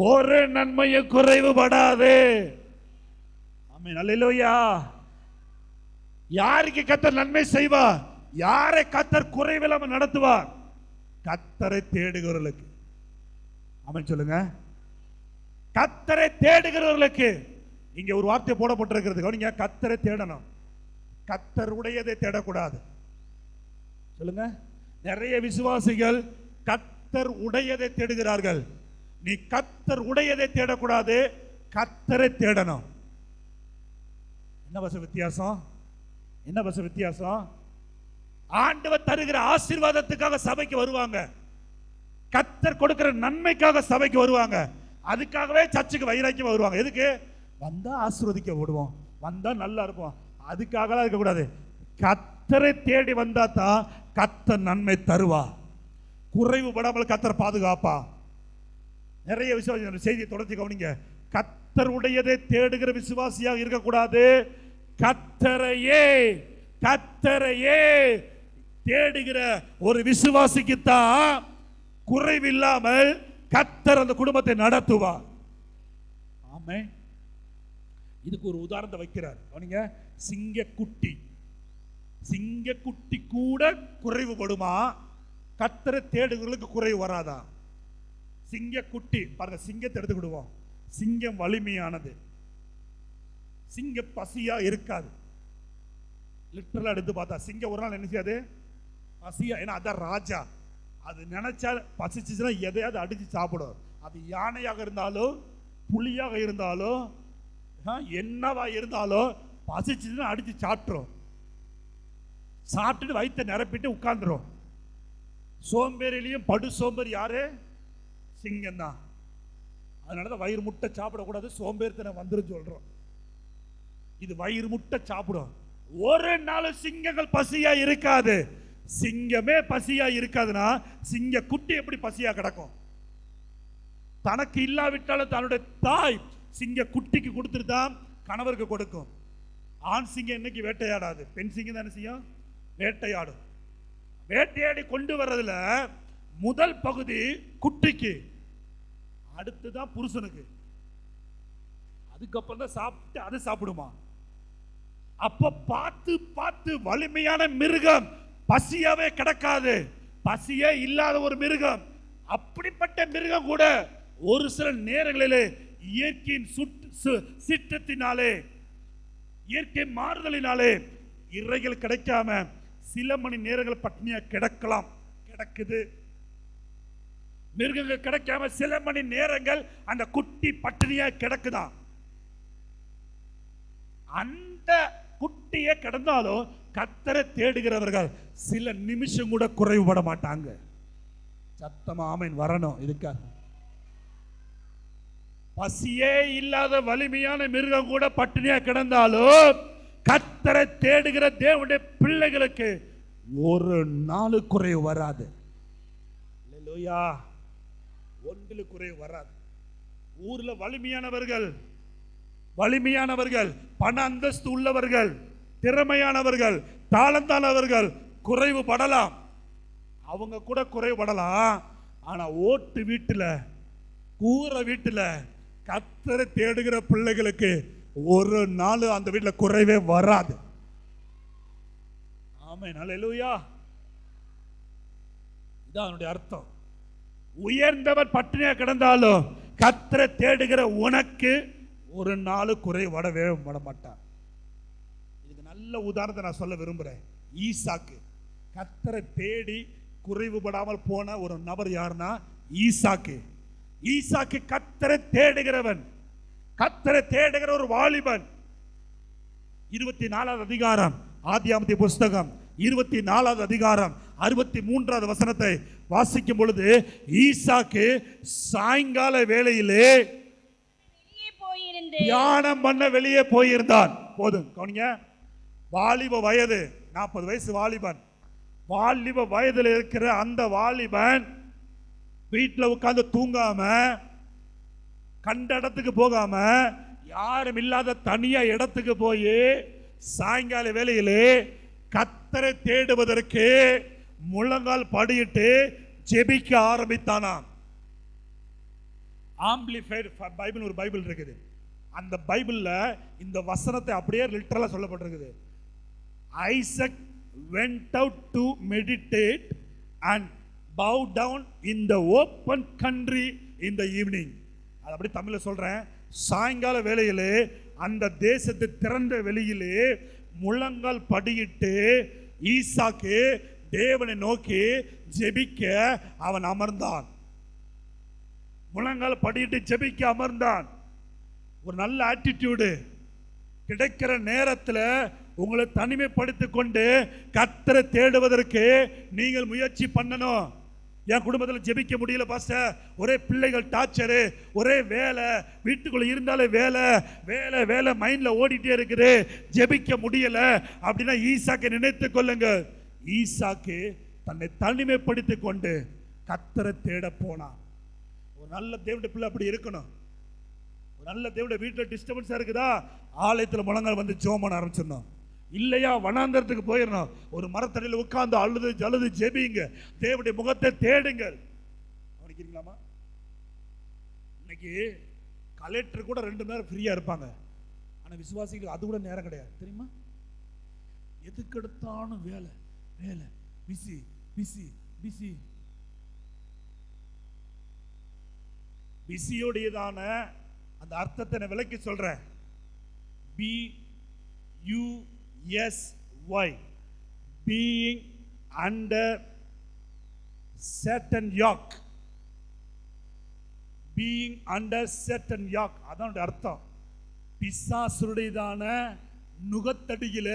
ஒரு நன்மையும் குறைவுபடாது. ஆமென், அல்லேலூயா. யாருக்கு கர்த்தர் நன்மை செய்வார்? யாரை கர்த்தர் குறைவில்லாம நடத்துவார்? கர்த்தரை தேடுகிறவர்களுக்கு. ஆமென் சொல்லுங்க. கர்த்தரை தேடுகிறவர்களுக்கு. இங்க ஒரு வார்த்தை போடப்பட்டிருக்கிறது, நீங்க கர்த்தரை தேடணும். கர்த்தர் உடையதை தேடக்கூடாது. சொல்லுங்க. நிறைய விசுவாசிகள் கர்த்தர் உடையதை தேடுகிறார்கள். நீ கர்த்தர் உடையதை தேடக்கூடாது, கர்த்தரை தேடணும். என்ன பஸ் வித்தியாசம்? என்ன பஸ் வித்தியாசம்? ஆண்டவர் தருகிற ஆசீர்வாதத்துக்காக சபைக்கு வருவாங்க, கர்த்தர் கொடுக்கிற நன்மைக்காக சபைக்கு வருவாங்க. அதுக்காகவே சர்ச்சுக்கு வைராக்கியமா வருவாங்க. எதுக்கு? வந்தா ஆசீர்வதிக்க விடுவோம், வந்தா நல்லா இருப்போம். அதுக்காகலாம் இருக்கக்கூடாது. கர்த்தரை தேடி வந்தா தான் கர்த்தர் நன்மை தருவா. குறைவுபடாமல் கர்த்தர் பாதுகாப்பா. நிறைய விசுவாசி செய்தியை தொடர்ச்சி கவனிங்க. கர்த்தருடையதை தேடுகிற விசுவாசியாக இருக்கக்கூடாது, கர்த்தரையே தேடுகிற ஒரு விசுவாசிக்கு தான் குறைவில்லாமல் கர்த்தர் அந்த குடும்பத்தை நடத்துவார். ஆமென். இதுக்கு ஒரு உதாரணத்தை வைக்கிறார். கவனிங்க. சிங்கக்குட்டி கூட குறைவுபடுமா? கர்த்தரை தேடுகிறவர்களுக்கு குறைவு வராதா? சிங்கக்குட்டி பாருங்க, சிங்கத்தை எடுத்துக்கிடுவோம். சிங்கம் வலிமையானது, சிங்க பசியா இருக்காது. லிட்டரலா எடுத்து பார்த்தா சிங்கம் ஒரு நாள் என்ன செய்யாது? பசியா. ஏன்னா அதான் ராஜா. அது நினைச்சா பசிச்சுன்னா எதையாவது அடிச்சு சாப்பிடும். அது யானையாக இருந்தாலும் புலியாக இருந்தாலும் என்னவா இருந்தாலும் பசிச்சுன்னா அடிச்சு சாப்பிட்டுரும். சாப்பிட்டுட்டு வயிற்றை நிரப்பிட்டு உட்கார்ந்துரும். சோம்பேறிலையும் படு சோம்பேறி யாரு? சிங்கம் தான். அதனாலதான் வயிறு முட்டை சாப்பிடக்கூடாது, சோம்பேறித்தனை வந்துரும் சொல்றோம். இது வயிறு முட்டை சாப்பிடும். ஒரு நாள் சிங்கங்கள் பசியா இருக்காது. சிங்கமே பசியா இருக்காதுன்னா சிங்க குட்டி எப்படி பசியா கிடக்கும்? தனக்கு இல்லாவிட்டாலும் தன்னுடைய தாய் சிங்க குட்டிக்கு கொடுத்துட்டு தான் கணவருக்கு கொடுக்கும். ஆண் சிங்கம் இன்னைக்கு வேட்டையாடாது, பெண் சிங்கம் தான் என்ன செய்யும்? வேட்டையாடும். வேட்டையாடி கொண்டு வர்றதுல முதல் பகுதி குட்டிக்கு, அடுத்துதான் புருஷனுக்கு, அதுக்கப்புறம் தான் சாப்பிட்டு அது சாப்பிடுமா. அப்ப பார்த்து வலிமையான மிருகம் பசியாவே கிடக்காது. பசியே இல்லாத ஒரு மிருகம், அப்படிப்பட்ட மிருகம் கூட ஒரு சில நேரங்களிலே இயற்கையின் சீற்றத்தினாலே, இயற்கை மாறுதலினாலே இறைகள் கிடைக்காம சில மணி நேரங்கள் பட்டினியா கிடக்கலாம். கிடக்குது. மிருகங்கள் கிடைக்காம சில மணி நேரங்கள் அந்த குட்டி பட்டினியா கிடக்குதான். அந்த குட்டியே கிடந்தாலும் கர்த்தரை தேடுகிறவர்கள் சில நிமிஷம் கூட குறைவுபட மாட்டாங்க. சத்தமா ஆமென் வரணும். இதுக்காக பசியே இல்லாத வலிமையான மிருகம் கூட பட்டினியா கிடந்தாலும் கர்த்தரை தேடுகிற தேவனுடைய பிள்ளைகளுக்கு ஒரு நாள் குறைவு வராது. அல்லேலூயா. ஒன்றில் குறைவு வராது. ஊர்ல வலிமையானவர்கள், பண அந்தஸ்து உள்ளவர்கள், திறமையானவர்கள், தாளந்தானவர்கள் குறைவு படலாம். அவங்க கூட குறைவுபடலாம். ஆனா ஓட்டு வீட்டுல, கூரை வீட்டுல கர்த்தரை தேடுகிற பிள்ளைகளுக்கு ஒரு நாள் அந்த வீட்டில் குறைவே வராது. ஆமென், அல்லேலூயா. இதான் அதனுடைய அர்த்தம். உயர்ந்தவர் பட்டினியா கிடந்தாலும் கர்த்தரை தேடுகிற உனக்கு ஒரு நாள் குறை வரவே விட மாட்டார். இதுக்கு நல்ல உதாரணத்தை நான் சொல்ல விரும்புகிறேன். ஈசாக்கு கர்த்தரை தேடி குறைவுபடாமல் போன ஒரு நபர் யாருன்னா ஈசாக்கு. ஈசாக்கு கர்த்தரை தேடுகிறவன், கர்த்தரை தேடுகிற ஒரு வாலிபன். 24வது அதிகாரம் ஆதியாகம புஸ்தகம் 24வது அதிகாரம் 63வது வசனத்தை வாசிக்கும் பொழுது, ஈசாக்கு சாயங்கால வேளையிலே தியானம் பண்ண வெளியே போயிருந்தான். போதும் கவனிங்க. வாலிப வயது, 40 வயசு வாலிபன். வாலிப வயதில் இருக்கிற அந்த வாலிபன் வீட்டில் உட்கார்ந்து தூங்காம, கண்ட இடத்துக்கு போகாம, யாரும் இல்லாத தனியா இடத்துக்கு போய் சாயங்கால வேளையிலே கர்த்தரை தேடுவதற்கு முழங்கால் படியிட்டு ஜெபிக்க ஆரம்பித்தானாம். ஆம்பிளிஃபைட் பைபிள் ஒரு பைபிள் இருக்குது. அந்த பைபிள்ல இந்த வசனத்தை அப்படியே லிட்டரலா சொல்லப்பட்டிருக்குது. Isaac went out to meditate and bow down in the open country in the evening. அது அப்படி தமிழ்ல சொல்றேன். சாயங்கால வேளையிலே அந்த தேசத்து திறந்த வெளியிலே முழங்கால் படியிட்டு ஈசாக்கு தேவனை நோக்கி ஜெபிக்க அவன் அமர்ந்தான். முழங்கால் படியிட்டு ஜெபிக்க அமர்ந்தான். ஒரு நல்ல ஆட்டிடியூடு. கிடைக்கிற நேரத்தில் உங்களை தனிமைப்படுத்திக் கொண்டு கர்த்தரை தேடுவதற்கு நீங்கள் முயற்சி பண்ணணும். என் குடும்பத்தில் ஜெபிக்க முடியல பாஸ்டர், ஒரே பிள்ளைகள் டார்ச்சரு, ஒரே வேலை, வீட்டுக்குள்ள இருந்தாலே வேலை வேலை வேலை மைண்ட்ல ஓடிட்டே இருக்குது, ஜெபிக்க முடியல அப்படின்னா ஈசாக்கை நினைத்து கொள்ளுங்க. ஈசாக்கு தன்னை தனிமைப்படுத்திக் கொண்டு கர்த்தரை தேட போனான். ஒரு நல்ல தேவனுடைய பிள்ளை அப்படி இருக்கணும். ஒரு நல்ல தேவனுடைய வீட்டில் டிஸ்டர்பன்ஸா இருக்குதா, ஆலயத்தில் முழங்கால் வந்து ஜெபம் பண்ண ஆரம்பிச்சிடணும். இல்லையா வனாந்தரத்துக்கு போயிடணும். ஒரு மரத்தடியில் உட்கார்ந்து அழுது ஜெபிங்க, தேவனுடைய முகத்தை தேடுங்கள். கவனிக்கிறீங்களாமா? இன்னைக்கு கலெக்டர் கூட 2 மணி நேரம் ஃப்ரீயா இருப்பாங்க. ஆனா விசுவாசிகளுக்கு அது கூட நேரம் கிடையாது தெரியுமா? எதுக்கு எடுத்தாலும் வேலை வேலை, பிஸி பிஸி பிஸி. பிஸியோடையதான அந்த அர்த்தத்தை நான் விளக்கி சொல்றேன். BUSY, being under certain yoke. being under certain yoke அதான் அர்த்தம். பிசாசுடையதான நுகத்தடியில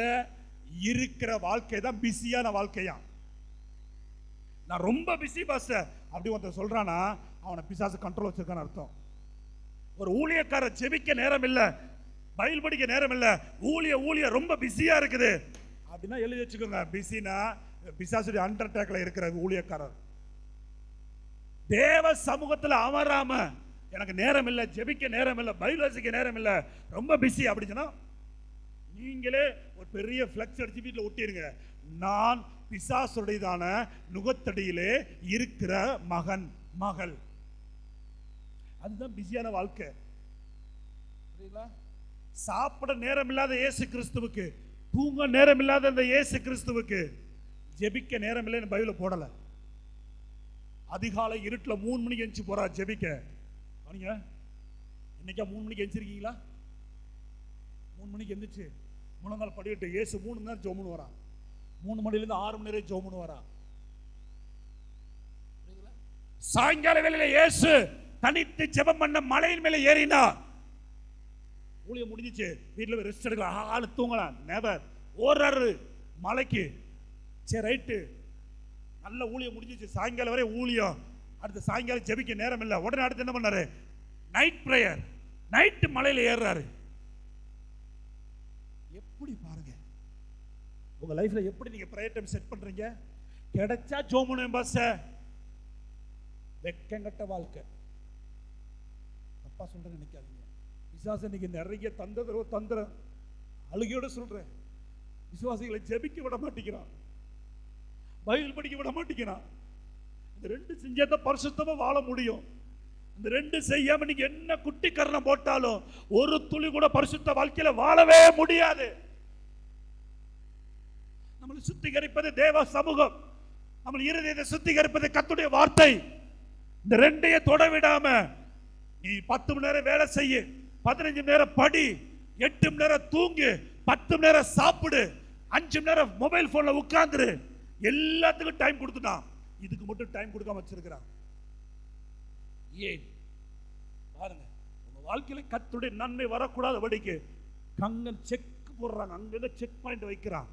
இருக்கிற வாழ்க்கை தான் பிஸியான வாழ்க்கையா. நான் ரொம்ப பிஸி பாஸ்டர் அப்படி ஒருத்தர் சொல்றானா அவனை பிசாசு கண்ட்ரோல் வச்சிருக்கான்னு அர்த்தம். ஒரு ஊழியக்காரர் ஜெபிக்க நேரம் இல்ல, பைபிள் படிக்க நேரம் இல்ல, ஊழிய ரொம்ப பிஸியா இருக்குது அப்படின்னா எழுதி வச்சுக்கோங்க. பிஸினா பிசாசுடைய அண்டர்டேக்ல இருக்கிற ஊழியக்காரர். தேவ சமூகத்தில் அமராம எனக்கு நேரம் இல்லை, ஜெபிக்க நேரம் இல்லை, பைபிள் வாசிக்க நேரம் இல்லை, ரொம்ப பிஸி அப்படின்னா நீங்களே ஒரு பெரிய ஃப்ளெக்ஸ் அடிச்சு வீட்டில் ஒட்டிருங்க. நான் பிசாசுடையதான நுகத்தடியிலே இருக்கிற மகன் மகள். அதுதான் பிஸியான வாழ்க்கை. சாப்பிட நேரம் இல்லாத இயேசு கிறிஸ்துவுக்கு, தூங்க நேரம் இல்லாத அந்த இயேசு கிறிஸ்துவுக்கு ஜெபிக்க நேரம் இல்லைன்னு பைபிள்ல போடல. அதிகாலை இருட்டில் 3 மணிக்கு எந்திரிச்சு போறா ஜெபிக்க. இன்னைக்கா 3 மணிக்கு எந்திரிச்சிருக்கீங்களா? 3 மணிக்கு எந்திரிச்சு முழங்கால் படிட்டு இயேசு 3 மணி நேரம் ஜெபம் வரான். 3 மணிலேருந்து 6 மணி நேரம் ஜெபம் வரான். சாயங்கால வேளையில இயேசு தனித்து ஜெபம் பண்ண மலையின் மேலே ஏறினா. ஊழியம் முடிஞ்சிச்சு, வீட்டில் ரெஸ்ட் எடுக்கலாம், ஆளு தூங்கலாம், நெவர் ஓடுறாரு மலைக்கு. சரி ரைட்டு, நல்ல ஊழியம் முடிஞ்சிச்சு, சாயங்காலம் வரை ஊழியம். அடுத்த சாயங்காலம் ஜெபிக்க நேரம் இல்லை. உடனே அடுத்து என்ன பண்ணாரு? Night prayer. நைட்டு மலையில ஏறாரு. எப்படி பாருங்க உங்க லைஃப்ல எப்படி நீங்க பிரேயர் டைம் செட் பண்றீங்க? கிடைச்சா ஜோமனும் பாஸ், வெக்கங்கட்ட வாழ்க்கை. தப்பா சொல்றேன்னு நினைக்காதீங்க. விசுவாசம் இன்னைக்கு நிறைய தந்திரம் அழுகையோட சொல்றேன். விசுவாசிகளை ஜெபிக்க விட மாட்டேங்கிறான், பைபிள் படிக்க விட மாட்டேங்கிறான். இந்த 2 செஞ்சாதான் பரிசுத்தமா வாழ முடியும். இந்த ரெண்டு செய்யாம நீங்க என்ன குட்டி கரணம் போட்டாலும் ஒரு துளி கூட பரிசுத்த வாழ்க்கையில வாழவே முடியாது. நம்மளை சுத்திகரிப்பது தேவ சமூகம், நம்ம இருதயத்தை சுத்திகரிப்பது கர்த்தருடைய வார்த்தை. இந்த ரெண்டையும் தொட விடாம நீ 10 மணி நேரம் வேலை செய்ய, 15 மணி நேரம் படி, 8 மணி நேரம் தூங்கு, 10 மணி நேரம் சாப்பிடு, 5 மணி நேரம் மொபைல் போன்ல உட்கார்ந்துரு, எல்லாத்துக்கும் டைம் கொடுத்துட்டான். இதுக்கு மட்டும் டைம் கொடுக்காம வச்சிருக்கிறான். ஏன் பாருங்க, உங்க வாழ்க்கையில கர்த்தருடைய நன்மை வரக்கூடாத படிக்கு கங்கன் செக் போடுறாங்க, அங்க செக் பாயிண்ட் வைக்கிறான்.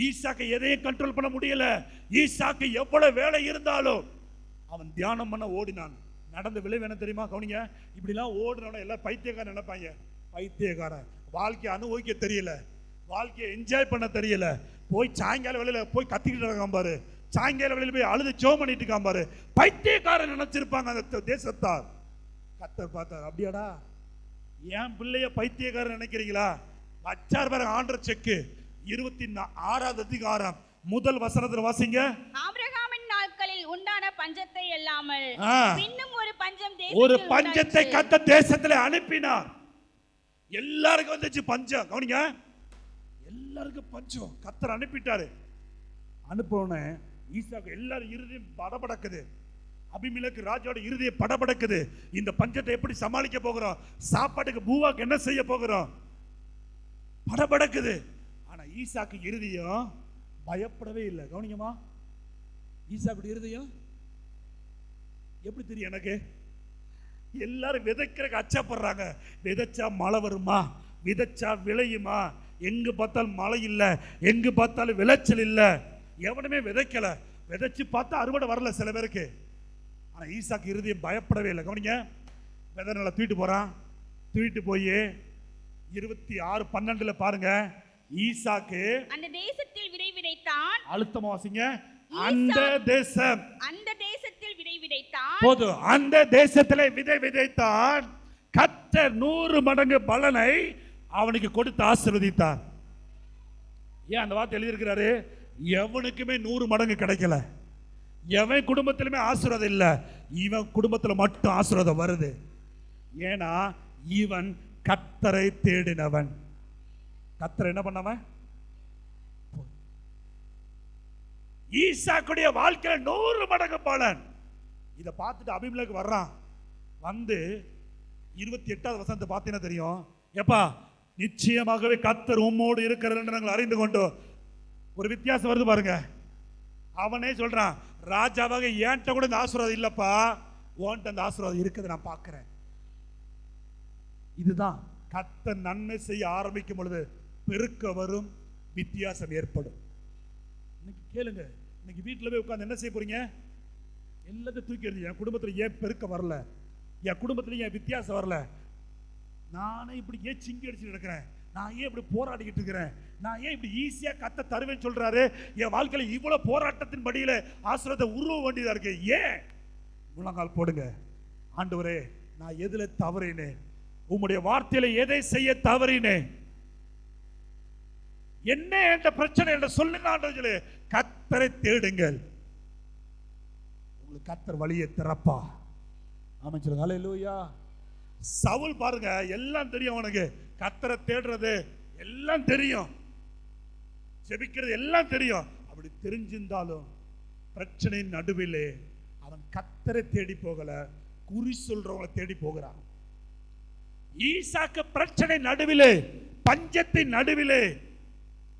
ஈசாக்கை எதையும் கண்ட்ரோல் பண்ண முடியல. ஈசாக்கு எவ்வளவு வேலை இருந்தாலும் அவன் தியானம் பண்ண ஓடினான். நடந்த விளைவு என்ன தெரியுமா? கவனிங்க, இப்படிலாம் ஓடுறவன எல்லாம் பைத்தியக்காரன் நினைப்பாங்க. பைத்தியக்காரன் வாழ்க்கையை அனுபவிக்க தெரியல, வாழ்க்கையை என்ஜாய் பண்ண தெரியல. போய் சாயங்கால வேலையில போய் கத்திக்கிட்டு இருக்கான் பாரு, சாயங்கால வேலையில போய் அழுது சோ பண்ணிட்டு இருக்கான் பாரு. பைத்தியக்காரன் நினைச்சிருப்பாங்க அந்த தேசத்தார். கர்த்தர் பார்த்தார், அப்படியாடா என் பிள்ளைய பைத்தியக்காரன் நினைக்கிறீங்களா? வச்சார் பாருங்க ஆண்டர் செக்கு. 26வது அதிகாரம் முதல் வசனத்துல வாசிங்க. ஆபிரகாமின் நாட்களில் உண்டான பஞ்சத்தை இல்லாமல் இன்னும் ஒரு பஞ்சத்தை கர்த்தர் தேசத்துல அனுப்பினார். எல்லாருக்கும் வந்துச்சு பஞ்சம். கவனிங்க, எல்லாருக்கும் பஞ்சம் கர்த்தர் அனுப்பிட்டாரு. அனுப்பினோடனே ஈசாக்கு எல்லாரும் இருதயம் படபடக்குது. அபிமெலேக்கு ராஜாவோட இருதயம் படபடக்குது. இந்த பஞ்சத்தை எப்படி சமாளிக்க போகிறோம்? சாப்பாட்டுக்கு பூவாக்கு என்ன செய்ய போகிறோம்? படபடக்குது. ஆனா ஈசாக்கு இருதயம் பயப்படவே இல்லை. கவனிங்கம்மா, ஈசாக்கு இருதயம் எப்படி தெரியும் எனக்கு? எல்லாரும் விதைக்கிறக்கு அச்சப்படுறாங்க. விதைச்சா மழை வருமா, விதைச்சா விளையுமா, எங்கு பார்த்தாலும் மழை இல்லை, எங்கு பார்த்தாலும் விளைச்சல் இல்லை. எவனுமே விதைக்கல, விதைச்சு பார்த்தா அறுவடை வரல சில பேருக்கு. ஆனா ஈசாக்கு இருதயம் பயப்படவே இல்லை. கவனிங்க, விதை நல்லா தூக்கிட்டு போறான். தூக்கிட்டு போய் 26:12 பாருங்க, ஈசாக்கு அந்த தேசத்தில் விதை விதைத்தான். அழுத்தமா வாசிங்க. அந்த தேசத்தில் விதை விதைத்தான். போதும். அந்த தேசத்திலே விதை விதைத்தான். கர்த்தர் 100 மடங்கு பலனை அவனுக்கு கொடுத்து ஆசீர்வதித்தார். ஏன் அந்த வார்த்தை எழுதியிருக்கிறாரு? எவனுக்குமே 100 மடங்கு கிடைக்கல. எவன் குடும்பத்திலுமே ஆசீர்வாதம் இல்லை, இவன் குடும்பத்துல மட்டும் ஆசீர்வாதம் வருது. ஏன்னா இவன் கர்த்தரை தேடினவன். கர்த்தர் என்ன பண்ணவன்? ஈசாக்குடைய வாழ்க்கையில 100 மடங்கு பலன். இதை பார்த்துட்டு அபிமெலேக்கு வர்றான். வந்து 28வது வசனத்தை பார்த்தீங்கன்னா தெரியும். எப்பா, நிச்சயமாகவே கர்த்தர் உம்மோடு இருக்கிறார் என்று நாங்கள் அறிந்து கொண்டோம். ஒரு வித்தியாசம் வருது பாருங்க. அவனே சொல்றான், ராஜாவாக ஏன்ட்ட கூட இந்த ஆசீர்வாதம் இல்லப்பா, உன்கிட்ட அந்த ஆசீர்வாதம் இருக்குது, நான் பார்க்கிறேன். இதுதான் கர்த்தர் நன்மை செய்ய ஆரம்பிக்கும் பொழுது பெருக்க வரும், வித்தியாசம் ஏற்படும். இன்னைக்கு கேளுங்க, இன்னைக்கு வீட்டில் போய் உட்காந்து என்ன செய்ய போறீங்க? எல்லாத்தையும் தூக்கி எறிஞ்சு, என் குடும்பத்தில் ஏன் பெருக்க வரல, என் குடும்பத்தில் ஏன் வித்தியாசம் வரல, நானே இப்படி ஏன் சிங்கி அடிச்சுட்டு இருக்கிறேன், நான் ஏன் இப்படி போராடிக்கிட்டு இருக்கிறேன், நான் ஏன் இப்படி ஈஸியா கத்த தருவேன்னு சொல்றாரு, என் வாழ்க்கையில இவ்வளவு போராட்டத்தின் படியில ஆசீர்வாதத்தை உருவ வேண்டியதா இருக்கு. ஏன்? முழங்கால் போடுங்க. ஆண்டவரே, நான் எதுல தவறினேன்? உம்முடைய வார்த்தையில எதை செய்ய தவறினேன்? என்ன என்ற பிரச்சனை என்று சொல்லுங்க. கர்த்தரை தேடுங்கள், உங்களுக்கு கர்த்தர் வழியை திறப்பா. ஆமென் சொல்லுங்க. ஹல்லேலூயா. சவுல் பாருங்க, எல்லாம் தெரியும் அவனுக்கு, கர்த்தரை தேடுறது எல்லாம் தெரியும், ஜெபிக்கிறது எல்லாம் தெரியும். அப்படி தெரிஞ்சிருந்தாலும் பிரச்சனையின் நடுவிலே அவன் கர்த்தரை தேடி போகல, குறி சொல்றவங்களை தேடி போகிறான். ஈசாக்கு பிரச்சனை நடுவிலே, பஞ்சத்தின் நடுவிலே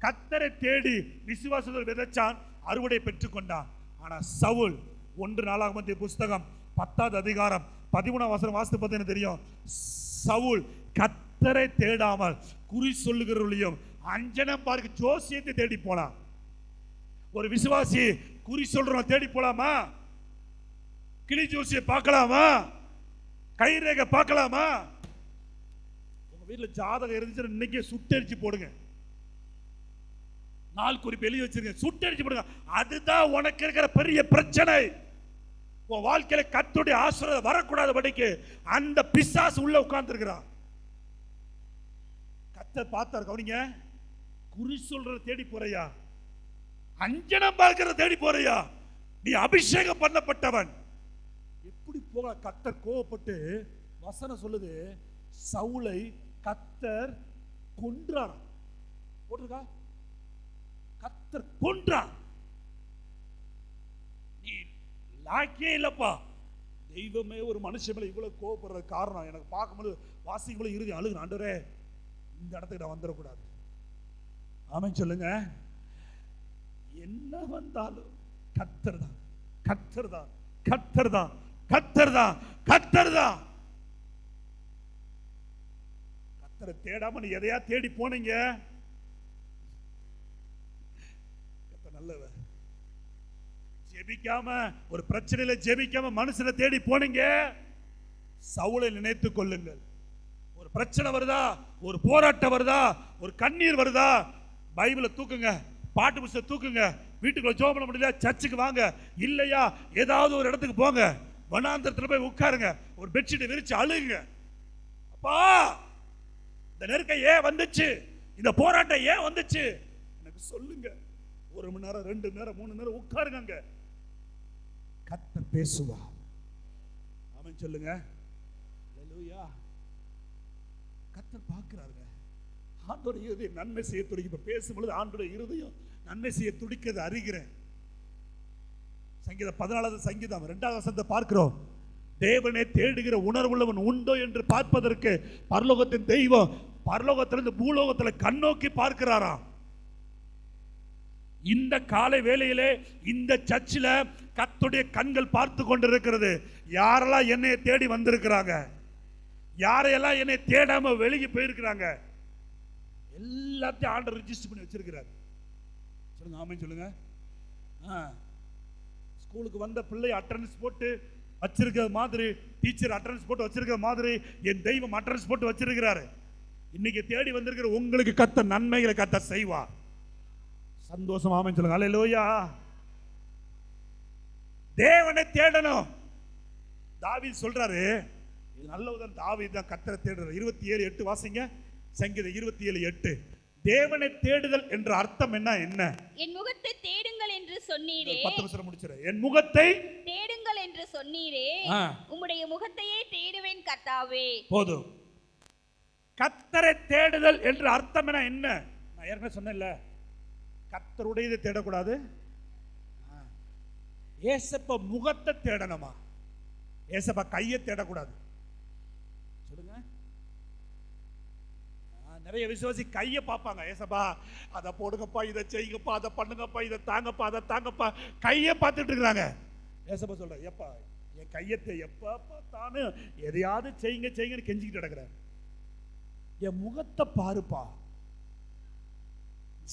கர்த்தரை தேடி விசுவாசத்தில் விதைச்சான், அறுவடை பெற்றுக் கொண்டான். ஆனா சவுல் 1 நாளாகமத்திய புஸ்தகம் 10வது அதிகாரம் 13ஆம் வசனம் வாசித்து பார்த்தீங்கன்னா தெரியும். சவுல் கர்த்தரை தேடாமல் குறி சொல்லுகிறவர்களையும் அஞ்சனம் பார்க்க ஜோசியத்தை தேடி போனான். ஒரு விசுவாசி குறி சொல்றவன் தேடி போலாமா? கிளி ஜோசியை பார்க்கலாமா? கைரேகை பார்க்கலாமா? உங்க வீட்டில் ஜாதகம் இருந்துச்சு, இன்னைக்கு சுட்டரிச்சு போடுங்க, நாள் குறிப்பு எழுதி வச்சிருங்க, சுட்டரிச்சு போடுங்க. அதுதான் உனக்கு இருக்கிற பெரிய பிரச்சனை. உன் வாழ்க்கையில கர்த்தருடைய ஆசீர்வாதம் வரக்கூடாதபடிக்கு அந்த பிசாசு உள்ள உட்கார்ந்து இருக்கிறான். கர்த்தர் பார்த்தார். கவனிங்க, குறி சொல்றத தேடி போறியா? அஞ்சனம் பார்க்கிறத தேடி போறியா? நீ அபிஷேகம் பண்ணப்பட்டவன். அப்படி போக கர்த்தர் கோவப்பட்டு வசனம் சொல்லுது, சவுலை கர்த்தர் கொன்றார். போட்டிருக்கா? கர்த்தர் கொன்றார். நீ லாக்கியே இல்லப்பா. தெய்வமே ஒரு மனுஷன் மேல இவ்வளவு கோவப்படுற காரணம் எனக்கு பார்க்கும்போது வாசிக்கும்போது இறுதி அழுகு, ஆண்டவரே இந்த இடத்துக்கு நான் வந்துடக்கூடாது. ஆமென் சொல்லுங்க. என்ன வந்தாலும் கர்த்தர் தான், கர்த்தர் தான், கர்த்தர் தான், கர்த்தர் தான், கர்த்தர் தான். கர்த்தரை தேடாம நீ எதையா தேடி போனீங்க, கர்த்தர் நல்லவர். ஜெபிக்காம ஒரு பிரச்சனையில ஜெபிக்காம மனுஷனை தேடி போனீங்க, சவுலை நினைத்துக் கொள்ளுங்கள். ஒரு பிரச்சனை வருதா, ஒரு போராட்டம் வருதா, ஒரு கண்ணீர் வருதா, பைபிளை தூக்குங்க, பாட்டு புத்தகத்தை தூக்குங்க, வீட்டுக்குள்ள ஜெபம் பண்ண முடியல சர்ச்சுக்கு வாங்க, இல்லையா ஏதாவது ஒரு இடத்துக்கு போங்க, வனாந்தரத்துல போய் உட்காருங்க, ஒரு பெட்ஷீட்டை விரிச்சு அழுகுங்க. அப்பா இந்த நெருக்கம் ஏன் வந்துச்சு, இந்த போராட்டம் ஏன் வந்துச்சு எனக்கு சொல்லுங்க. 1 மணி நேரம் 2 நேரம் 3 நேரம் உட்காருங்க, கர்த்தர் பேசுவா. ஆமென் சொல்லுங்க. ஹல்லேலூயா. கர்த்தர் பார்க்கிறாருங்க. ஆண்டோட இருதயம் நன்மை செய்ய துடிக்கும். இப்ப பேசும்பொழுது ஆண்டோட இருதயம் நன்மை செய்ய துடிக்கிறது அறிகிறேன். சங்கீதம் 14வது சங்கீதம் 2வது வசனத்தை பார்க்கிறோம். தேவனை தேடுகிற உணர்வுள்ளவன் உண்டோ என்று பார்ப்பதற்கு பரலோகத்தின் தெய்வம் பரலோகத்திலிருந்து பூலோகத்தில் கண்ணோக்கி பார்க்கிறாராம். இந்த காலை வேளையிலே இந்த சர்ச்சில் கர்த்தருடைய கண்கள் பார்த்து கொண்டிருக்கிறது. யாரெல்லாம் என்னை தேடி வந்திருக்கிறாங்க, யாரையெல்லாம் என்னை தேடாம வெளியே போயிருக்கிறாங்க, எல்லாத்தையும் ஆண்டவர் ரெஜிஸ்டர் பண்ணி வச்சிருக்கிறார். சொல்லுங்க ஆமென் சொல்லுங்க. ஸ்கூலுக்கு வந்த பிள்ளை அட்டெண்டன்ஸ் போட்டு வச்சிருக்கிற மாதிரி, டீச்சர் அட்டெண்டன்ஸ் போட்டு வச்சிருக்கிற மாதிரி என் தெய்வம் அட்டெண்டன்ஸ் போட்டு வச்சிருக்கிறாரு. இன்னைக்கு தேடி வந்திருக்கிற உங்களுக்கு கர்த்தர் நன்மைகளை கர்த்தர் செய்வார். சந்தோஷம் ஆமென் சொல்லுங்க. ஹல்லேலூயா. தேவனை தேடணும். தாவீது சொல்றாரு, இது நல்ல உதாரணம். தாவீது தான் கர்த்தரை தேடுறார். 27:8 வாசிங்க. சங்கீதம் 27:8. தேவனை தேடுதல் என்ற அர்த்தம் என்ன? என் முகத்தை தேடுங்கள் என்று சொன்னீரே. 10 நிமிஷம் முடிச்சிரு. என் முகத்தை தேடுங்கள் என்று சொன்னீரே, உம்முடைய முகத்தையே தேடுவேன் கர்த்தாவே. போதும். கர்த்தரை தேடுதல் என்ற அர்த்தம் என்ன? நான் ஏற்கனவே சொன்னேன்ல, கர்த்தருடையதை தேடக்கூடாது, ஏசப்பா முகத்தை தேடணுமா, ஏசப்பா கையை தேடக்கூடாது. சொல்லுங்க. நிறைய விசுவாசி கையை பார்ப்பாங்க. ஏசப்பா அதை போடுங்கப்பா, இதை செய்யுங்கப்பா, அதை பண்ணுங்கப்பா, இதை தாங்கப்பா, அதை தாங்கப்பா, கையை பார்த்துட்டு இருக்கிறாங்க. ஏசப்பா சொல்ற, எப்பா என் கையத்தை எப்ப பார்த்தாலும் எதையாவது செய்யுங்க செய்யுங்கன்னு கெஞ்சிக்கிட்டு கிடக்குறேன். என் முகத்தை பாருப்பா.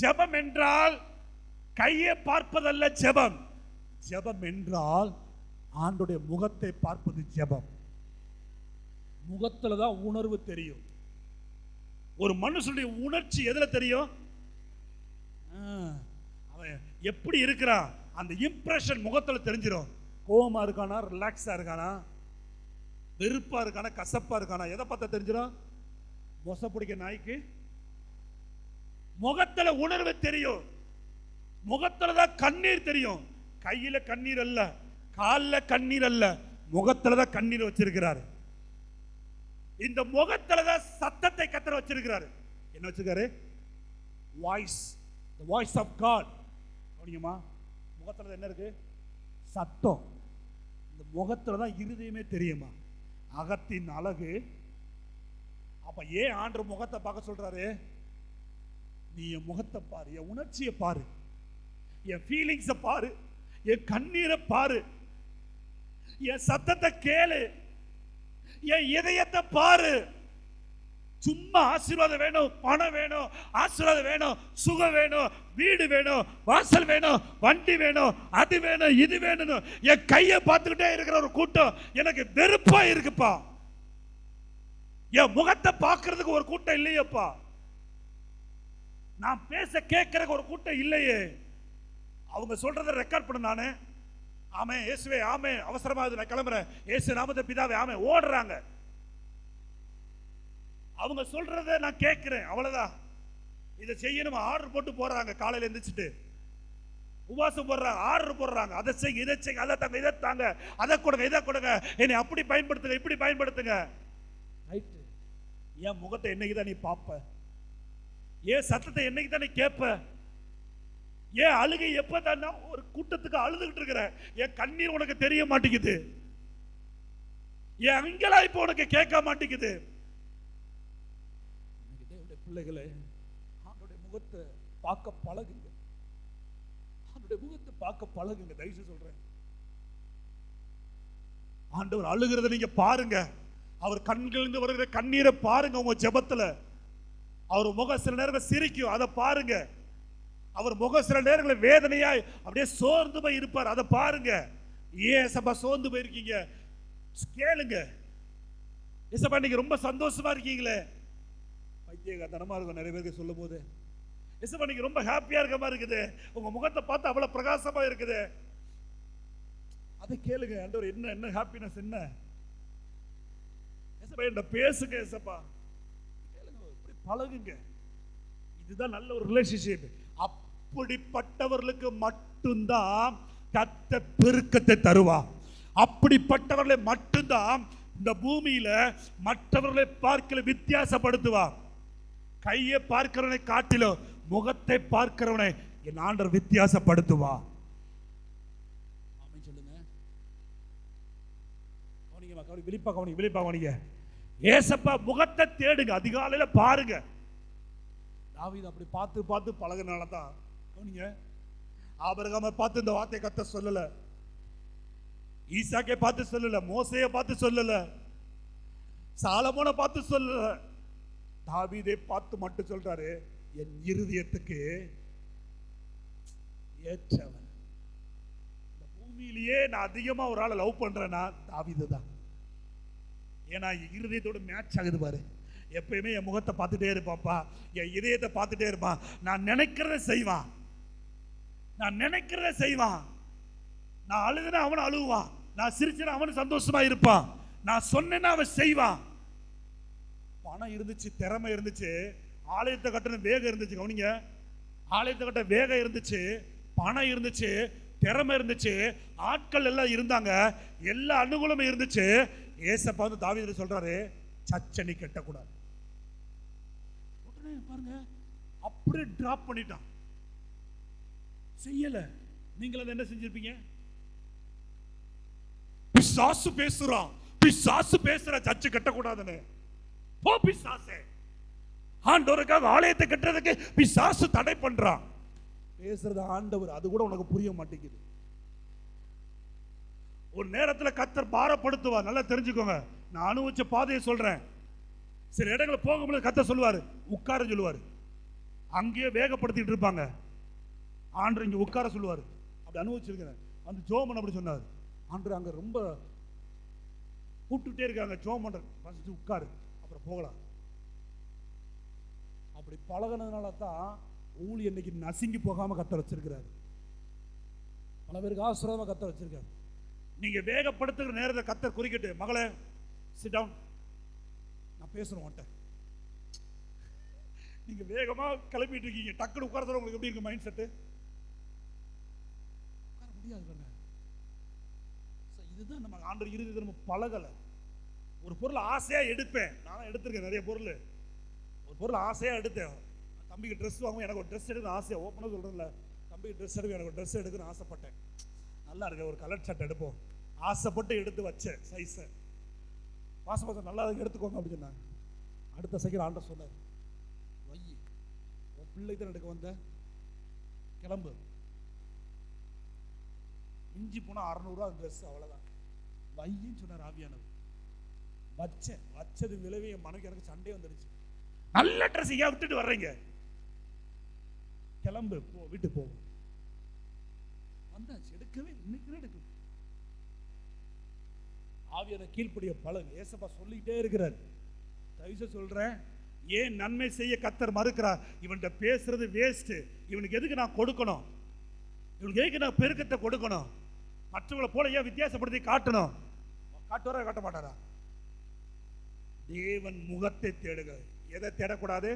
ஜெபம் என்றால் கையை பார்ப்பதல்ல ஜெபம். ஜெபம் என்றால் ஆண்டவருடைய முகத்தை பார்ப்பது ஜெபம். முகத்துல தான் உணர்வு தெரியும். ஒரு மனுஷனுடைய உணர்ச்சி எதுல தெரியும்? அவன் எப்படி இருக்கிறான் அந்த இம்ப்ரெஷன் முகத்துல தெரிஞ்சிடும். கோவமா இருக்கானா, ரிலாக்ஸா இருக்கானா, வெறுப்பா இருக்கானா, கசப்பா இருக்கானா, எதை பார்த்தா தெரிஞ்சிடும்? மொச பிடிக்க நாய்க்கு முகத்துல உணர்வு தெரியும். முகத்துல தான் கண்ணீர் தெரியும். கையில கண்ணீர் அல்ல, காலில் கண்ணீர் அல்ல, முகத்துல தான் கண்ணீர் வச்சிருக்கிறாரு. இந்த முகத்துல தான் சத்தத்தை கர்த்தர் வச்சிருக்கிறாரு. என்ன வச்சிருக்காரு? Voice, the voice of God. கவனிங்கம்மா, முகத்துல என்ன இருக்கு? சத்தம். இந்த முகத்துல தான் இருதயமே தெரியுமா, அகத்தின் அழகு. அப்ப ஏன் ஆண்டவர் முகத்தை பார்க்க சொல்றாரு? நீ என் முகத்தை பாரு, என் உணர்ச்சியை பாரு, என் ஃபீலிங்ஸை பாரு, என் கண்ணீரை பாரு, என் சத்தத்தை கேளு, என் இதயத்தை பாரு. சும்மா ஆசீர்வாதம் வேணும், பணம் வேணும், ஆசீர்வாதம் வேணும், சுகம் வேணும், வீடு வேணும், வாசல் வேணும், வண்டி வேணும், அது வேணும், இது வேணும், என் கையை பார்த்துக்கிட்டே இருக்கிற ஒரு கூட்டம் எனக்கு வெறுப்பா இருக்குப்பா. என் முகத்தை பார்க்கறதுக்கு ஒரு கூட்டம் இல்லையப்பா. நான் பேச கேட்கறதுக்கு ஒரு கூட்டம் இல்லையே. அவங்க சொல்றதை ரெக்கார்ட் பண்ண நானு. ஆமே இயேசுவே, ஆமே அவசரமாக நான் கிளம்புறேன், இயேசு நாமத்தை பிதாவே, ஆமே ஓடுறாங்க. அவங்க சொல்றதை நான் கேட்கிறேன், அவ்வளவுதான். இதை செய்யணும் ஆர்டர் போட்டு போறாங்க. காலையில எந்திரிச்சிட்டு உபவாசம் போடுறாங்க, ஆர்டர் போடுறாங்க, அதை செய்ய, இதை செய்ய, அதை தாங்க, இதை தாங்க, அதை கொடுங்க, இதை கொடுங்க, என்னை அப்படி பயன்படுத்துங்க, இப்படி பயன்படுத்துங்க. ரைட்டு. என் முகத்தை என்னைக்கு தான் நீ பார்ப்ப? ஏன் சத்தத்தை என்னைக்கு தான் நீ கேட்ப? ஏன் அழுகை எப்பதான்? ஒரு கூட்டத்துக்கு அழுதுகிட்டு இருக்கிற, என் கண்ணீர் உனக்கு தெரிய மாட்டேங்குது, என் அங்கலாய்ப்பு உனக்கு கேட்க மாட்டேங்குது. பிள்ளைகளே, அவனுடைய முகத்தை பார்க்க பழகுங்க, அவனுடைய முகத்தை பார்க்க பழகுங்க. தயவுசெய்து சொல்றேன், ஆண்டவர் அழுகிறத நீங்க பாருங்க, அவர் கண்களிலிருந்து வருகிற கண்ணீரை பாருங்க. உங்க ஜெபத்துல அவர் முகம் சில நேரங்கள் சிரிக்கும், அதை பாருங்க. அவர் முகம் சில நேரங்களில் வேதனையாய் அப்படியே சோர்ந்து போய் இருப்பார், அதை பாருங்க. ஏன் சபா சோர்ந்து போயிருக்கீங்க? கேளுங்க. ஏசப்பா நீங்க ரொம்ப சந்தோஷமா இருக்கீங்களே, பைத்தியகாரத்தனமா இருக்கும் நிறைய பேருக்கு சொல்லும் போது. ஏசப்பா நீங்க ரொம்ப ஹாப்பியா இருக்க மாதிரி இருக்குது, உங்க முகத்தை பார்த்து அவ்வளவு பிரகாசமா இருக்குது, அதை கேளுங்க. ஆண்டவர் என்ன என்ன ஹாப்பினஸ் என்ன? ஏசப்பா என்ன பேசுங்க, ஏசப்பா கேளுங்க, இப்படி பழகுங்க. இதுதான் நல்ல ஒரு ரிலேஷன்ஷிப். அப்படிப்பட்டவர்களுக்கு மட்டும்தான் கர்த்தர் பெருக்கத்தை தருவா. அப்படிப்பட்டவர்களை மட்டும்தான் இந்த பூமியில மற்றவர்களை பார்க்கல வித்தியாசப்படுத்துவா. கையை பார்க்கிறவனை காட்டிலும் முகத்தை பார்க்கிறவனை என் ஆண்டவர் வித்தியாசப்படுத்துவா. சொல்லுங்க, விழிப்பா கவனிங்க, விழிப்பா கவனிங்க. ஏசப்பா முகத்தை தேடுங்க, அதிகாலையில பாருங்க. தாவீது அப்படி பார்த்து பார்த்து பழகுனால தான் கவனிங்க. ஆபிரகாமை பார்த்து இந்த வார்த்தை கர்த்தர் சொல்லல, ஈசாக்கை பார்த்து சொல்லல, மோசையை பார்த்து சொல்லல, சாலமோனை பார்த்து சொல்லல, தாவீதை பார்த்து மட்டும் சொல்றாரு, என் இருதயத்துக்கு ஏற்றவன். இந்த பூமியிலேயே நான் அதிகமா ஒரு ஆளை லவ் பண்றேன்னா தாவீது தான். ஏன்னா இருதயத்தோட மேட்ச் ஆகுது பாரு. எப்பயுமே என் முகத்தை பார்த்துட்டே இருப்பான்ப்பா, என் இதயத்தை பார்த்துட்டே இருப்பான், நான் நினைக்கிறத செய்வான், நான் நினைக்கிறத செய்வான், நான் அழுதுனா அவன் அழுவான், நான் சிரிச்சேன்னா அவன் சந்தோஷமா இருப்பான், நான் சொன்னேன்னா அவன் செய்வான். பணம் இருந்துச்சு, திறமை இருந்துச்சு, ஆலயத்தை கட்டணும் வேகம் இருந்துச்சு. கவனிங்க, ஆலயத்தை கட்ட வேகம் இருந்துச்சு, பணம் இருந்துச்சு, திறமை இருந்துச்சு, ஆட்கள் எல்லாம் இருந்தாங்க, எல்லா அனுகூலமும் இருந்துச்சு. ஏசப்பா வந்து தாவீது சொல்றாரு, சச்சனி கட்டக்கூடாது. பாருங்க, அப்படியே டிராப் பண்ணிட்டான், செய்யல. நீங்கள் என்ன செஞ்சிருப்பீங்க? பிசாசு பேசுறான், பிசாசு பேசுற, சர்ச்சு கட்டக்கூடாதுன்னு. போ பிசாசே, ஆண்டவருக்காக ஆலயத்தை கட்டுறதுக்கு பிசாசு தடை பண்றான். பேசுறது ஆண்டவர், அது கூட உனக்கு புரிய மாட்டேங்குது. ஒரு நேரத்தில் கர்த்தர் பாரப்படுத்துவார், நல்லா தெரிஞ்சுக்கோங்க. நான் அனுபவிச்ச பாதையை சொல்றேன். சில இடங்களை போகும்போது கர்த்தர் சொல்லுவாரு, உட்கார சொல்லுவாரு, அங்கேயே வேகப்படுத்திட்டு இருப்பாங்க, ஆண்டு இங்க உட்கார சொல்லுவாரு. அப்படி அனுபவிச்சிருக்கிறேன். அந்த ஜோமன் அப்படி சொன்னார், ஆண்டு அங்க ரொம்ப கூப்பிட்டுட்டே இருக்காங்க, ஜோமன் ஃபர்ஸ்ட் உட்காரு, அப்புறம் போகலாம். அப்படி பழகினதுனால தான் ஊழி இன்னைக்கு நசுங்கி போகாம கர்த்தர் வச்சிருக்கிறாரு. பல பேருக்கு ஆசீர்வாதமா கர்த்தர் வச்சிருக்காரு. நீங்க வேகப்படுத்துகிற நேரத்தை கர்த்தர் குறிக்கிட்டு, மகளே சிட் டவுன், நான் பேசணும் உன்கிட்ட. நீங்க வேகமா கிளம்பிட்டு இருக்கீங்க, டக்குனு உட்கார்றது உங்களுக்கு எப்படி இருக்கு மைண்ட் செட்டு? உட்கார முடியாது. இதுதான் நம்ம ஆண்டவர் இறுதி நம்ம பழகலை. ஒரு பொருள் ஆசையா எடுப்பேன், நானும் எடுத்திருக்கேன் நிறைய பொருள். ஒரு பொருள் ஆசையா எடுத்தேன், தம்பிக்கு ட்ரெஸ் வாங்குவோம், எனக்கு ஒரு ட்ரெஸ் எடுக்கணும் ஆசையா, ஓப்பனாக சொல்றேன்ல, தம்பிக்கு ட்ரெஸ் எடுக்க, எனக்கு ஒரு ட்ரெஸ் எடுக்கணும்னு ஆசைப்பட்டேன். நல்லா இருக்கு, ஒரு கலர் ஷர்ட் எடுப்போம், ஆசைப்பட்டு எடுத்து வச்சேன் சைஸை. பாசம் நல்லா இருக்கு, எடுத்துக்கோங்க அப்படின்னு சொன்னாங்க. அடுத்த செகண்ட் ஆண்டவர் சொன்னார், வை, உன் பிள்ளைக்கு தான் எடுக்க வந்த, கிளம்பு. இஞ்சி போனால் 600 ட்ரெஸ், அவ்வளோதான், வையின்னு சொன்னார் ஆவியானவர். வச்சேன், வச்சது விளைவே என் மனைவி எனக்கு சண்டே வந்துடுச்சு. நல்ல ட்ரெஸ் ஏன் விட்டுட்டு வர்றீங்க, கிளம்பு, போ, வீட்டுக்கு போவோம். வந்தாச்சு, எடுக்கவே இன்னைக்கு எடுக்கும். ஆவியான கீழ்ப்படிய பழகு. ஏசப்பா சொல்லிட்டே இருக்கிறார். தயவுசெய்து சொல்றேன், ஏன் நன்மை செய்ய கர்த்தர் மறுக்கிறார்? இவன்கிட்ட பேசுறது வேஸ்ட். இவனுக்கு எதுக்கு நான் கொடுக்கணும்? இவனுக்கு எதுக்கு நான் பெருக்கத்தை கொடுக்கணும்? மற்றவங்களை போல ஏன் வித்தியாசப்படுத்தி காட்டணும்? காட்டுவாரா காட்ட மாட்டாரா? தேவன் முகத்தை தேடுங்க. எதை தேடக்கூடாது?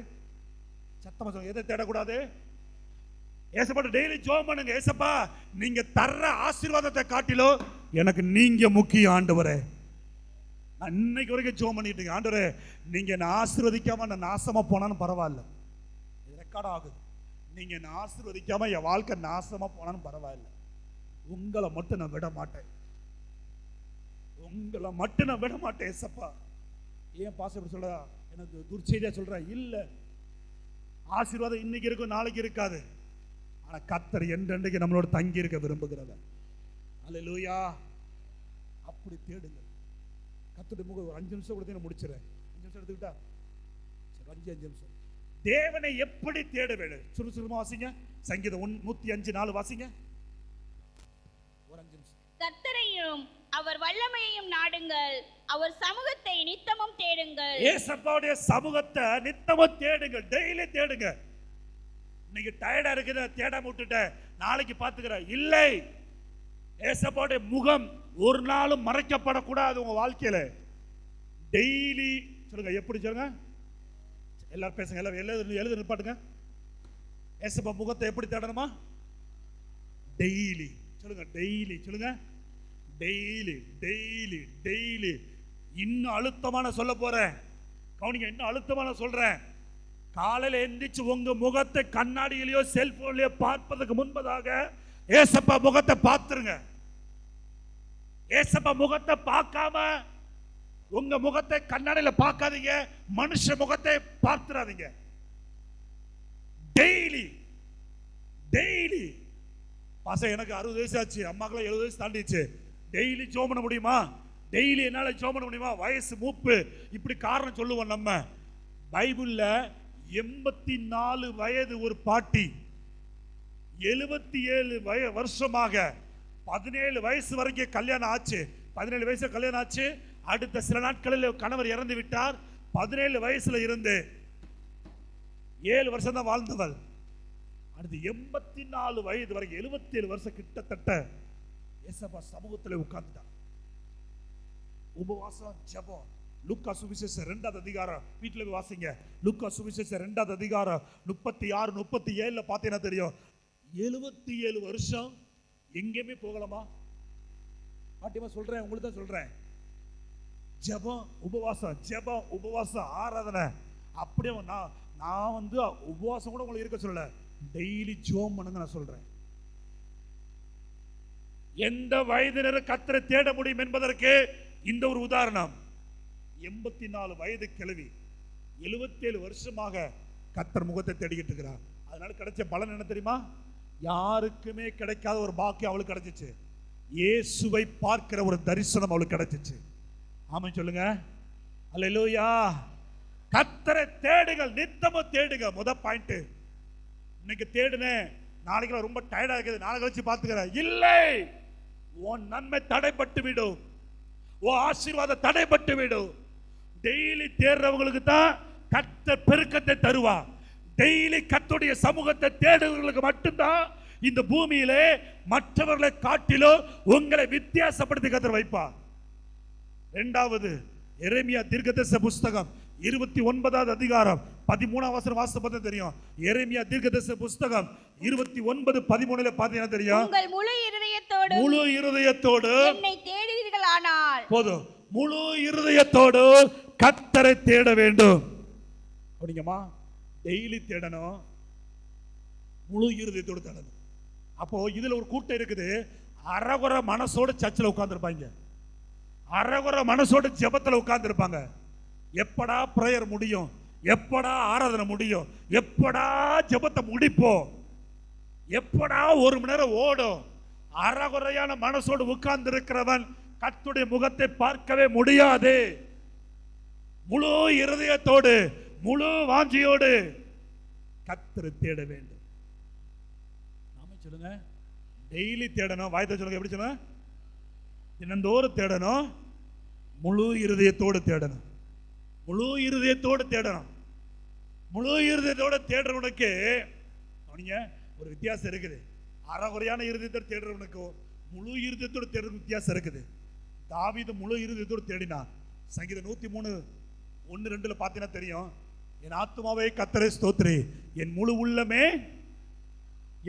சத்தமா சொல்லுங்க, எதை தேடக்கூடாது? ஏசப்பா டெய்லி ஜெபம் பண்ணுங்க. ஏசப்பா நீங்க தர்ற ஆசீர்வாதத்தை காட்டிலும் எனக்கு நீங்க முக்கியம் ஆண்டவரே. நான் இன்னைக்கு வரைக்கும் ஜெபம் பண்ணிட்டு இருக்கேன். ஆண்டவரே நீங்க என்ன ஆசீர்வதிக்காம நான் நாசமா போனாலும் பரவாயில்ல, இது ரெக்கார்ட் ஆகுது. நீங்க என்ன ஆசீர்வதிக்காம என் வாழ்க்கை நாசமா போனாலும் பரவாயில்ல, உங்களை மட்டும் நான் விட மாட்டேன், உங்களை மட்டும் நான் விட மாட்டேன் ஏசப்பா. ஏன் பாஸ்டர் சொல்ற எனக்கு துர்ச்செய்தியா சொல்ற? இல்ல, ஆசீர்வாதம் இன்னைக்கு இருக்கும் நாளைக்கு இருக்காது. ஆனா கர்த்தர் என்றென்றைக்கு நம்மளோட தங்கி இருக்க விரும்புகிறவர். அல்லேலூயா. அப்படி தேடுங்க. கர்த்தருடைய முகம். ஒரு 5 நிமிஷம் கொடுத்து முடிச்சிடறேன். 5 நிமிஷம் எடுத்துக்கிட்டா சரி, 5 நிமிஷம். தேவனை எப்படி தேட வேண்டும்? சுறுசுறுமா வாசிங்க. சங்கீதம் 105:4 வாசிங்க. ஒரு 5 நிமிஷம். கர்த்தரையும் அவர் வல்லமையையும் நாடுங்கள், அவர் சமூகத்தை நித்தமும் தேடுங்கள். ஏசப்பாவுடைய சமூகத்தை நித்தமும் தேடுங்க, டெய்லி தேடுங்க. இன்னைக்கு டயர்டா இருக்குது, தேடாம விட்டுட்டேன், நாளைக்கு பாத்துக்கிறேன். இல்லை, ஏசப்பாவுடைய முகம் ஒரு நாளும் மறைக்கப்படக்கூடாது உங்க வாழ்க்கையில. டெய்லி சொல்லுங்க. எப்படி சொல்லுங்க? எல்லாரும் பேசுங்க. எல்லாரும் எழுத நிப்பாட்டுங்க. ஏசப்பா முகத்தை எப்படி தேடணுமா? டெய்லி சொல்லுங்க. டெய்லி சொல்லுங்க. Daily daily daily. இன்னும் அழுத்தமான சொல்ல போறேன், கவனிங்க. இன்னும் அழுத்தமான சொல்றேன். காலையில எந்திரிச்சு உங்க முகத்தை கண்ணாடியிலயோ செல்போன்லயோ பார்ப்பதற்கு முன்பதாக ஏசப்பா முகத்தை பார்த்துருங்க. ஏசப்பா முகத்தை பார்க்காம உங்க முகத்தை கண்ணாடியில பார்க்காதீங்க, மனுஷ முகத்தை பார்த்துறாதீங்க. Daily daily. பாச எனக்கு 60 வயசு ஆச்சு, அம்மாக்கெல்லாம் 70 வயசு தாண்டிச்சு. டெய்லி ஜெபம் பண்ண முடியுமா? டெய்லி என்னால ஜெபம் பண்ண முடியுமா? வயசு மூப்பு இப்படி காரணம் சொல்லுவோம் நம்ம. பைபிள்ல 84 வயது ஒரு பாட்டி 77 வருஷமாக 17 வயசு வரைக்கும் கல்யாணம் ஆச்சு. 17 வயசுல கல்யாணம் ஆச்சு. அடுத்த சில நாட்களில் கணவர் இறந்து விட்டார். 17 வயசுல இருந்து 7 வருஷம் தான் வாழ்ந்தவள். அடுத்து 84 வயது வரைக்கும் 77 வருஷம் கிட்டத்தட்ட ஏசப்பா சமூகத்தில் உட்கார்ந்துட்டார். உபவாசம், ஜெபம். லூக்கா சுவிசேஷம் 2வது அதிகாரம் வீட்டில் போய் வாசிங்க. லூக்கா சுவிசேஷம் 2வது அதிகாரம் 36 37 பார்த்தீங்கன்னா தெரியும். 77 வருஷம் எங்கேயுமே போகலாமா? பாட்டியமா சொல்றேன், உங்களுக்கு தான் சொல்றேன். ஜெபம், உபவாசம், ஜெபம், உபவாசம், ஆராதனை. அப்படியே நான் வந்து உபவாசம் கூட உங்களுக்கு இருக்க சொல்லல, டெய்லி ஜெபம் பண்ணுங்க நான் சொல்றேன். எந்த வயதினரும் கர்த்தரை தேட முடியும் என்பதற்கு இந்த ஒரு உதாரணம். 84 வயது கிழவி 77 வருஷமாக கர்த்தர் முகத்தை தேடிக்கிட்டு இருக்கிறார். அதனால கிடைச்ச பலன் என்ன தெரியுமா? யாருக்குமே கிடைக்காத ஒரு பாக்கியம் அவளுக்கு கிடைச்சிச்சு. இயேசுவை பார்க்கிற ஒரு தரிசனம் அவளுக்கு கிடைச்சிச்சு. ஆமென் சொல்லுங்க. அல்லேலூயா. கர்த்தரை தேடுங்கள், நித்தமும் தேடுங்க. பாயிண்ட். இன்னைக்கு தேடுனேன், நாளைக்கு ரொம்ப டயர்டா இருக்குது, நாளைக்கு வச்சு பார்த்துக்கிறேன். இல்லை, உன் நன்மை தடைப்பட்டு விடும், உன் ஆசீர்வாதம் தடைப்பட்டு விடும். டெய்லி தேடுறவங்களுக்கு தான் கர்த்தர் பெருக்கத்தை தருவா. டெய்லி கர்த்தருடைய சமூகத்தை தேடுறவங்களுக்கு மட்டும்தான் இந்த பூமியிலே மற்றவர்களை காட்டிலும் உங்களை வித்தியாசப்படுத்தி கர்த்தர் வைப்பா. 2வது எரேமியா தீர்க்கதரிசி புஸ்தகம் 29வது அதிகாரம் 13ஆம் வசனம் வாசிப்பது தெரியும். எரேமியா தீர்க்கதரிசி புஸ்தகம் 29:13 பார்த்தீங்கன்னா தெரியும். உங்கள் முழு இருதயத்தோடு என்னை தேடுவீர்களானால் போதும். முழு இருதயத்தோடு கர்த்தரை தேட வேண்டும். அப்படிங்கம்மா, டெய்லி தேடணும், முழு இருதயத்தோடு தேடணும். அப்போ இதுல ஒரு கூட்டம் இருக்குது, அரகுற மனசோடு சர்ச்சில் உட்கார்ந்துருப்பாங்க, அரகுற மனசோடு ஜெபத்தில் உட்கார்ந்துருப்பாங்க. எப்படா பிரேயர் முடியும், எப்படா ஆராதனை முடியும், எப்படா ஜெபத்தை முடிப்போம், எப்படா 1 மணி நேரம் ஓடும். அறகுறையான மனசோடு உட்கார்ந்து இருக்கிறவன் கர்த்தருடைய முகத்தை பார்க்கவே முடியாது. முழு இருதயத்தோடு முழு வாஞ்சியோடு கர்த்தரை தேட வேண்டும். நாம சொல்லுங்க. டெய்லி தேடணும். வாய்த்த சொல்லுங்க. எப்படி சொல்லுங்க? தினந்தோறும் தேடணும், முழு இருதயத்தோடு தேடணும், முழு இருதயத்தோடு தேடணும். முழு இருதயத்தோடு தேடுறவனுக்கு ஒரு வித்தியாசம் இருக்குது. அறகுறையான இருதயத்தோடு தேடுறவனுக்கு முழு இருதயத்தோடு தேடுற வித்தியாசம் இருக்குது. தாவீது முழு இருதயத்தோடு தேடினான். சங்கீதம் 103:1-2 பார்த்தீங்கன்னா தெரியும். என் ஆத்துமாவே கர்த்தரை ஸ்தோத்திரி, என் முழு உள்ளமே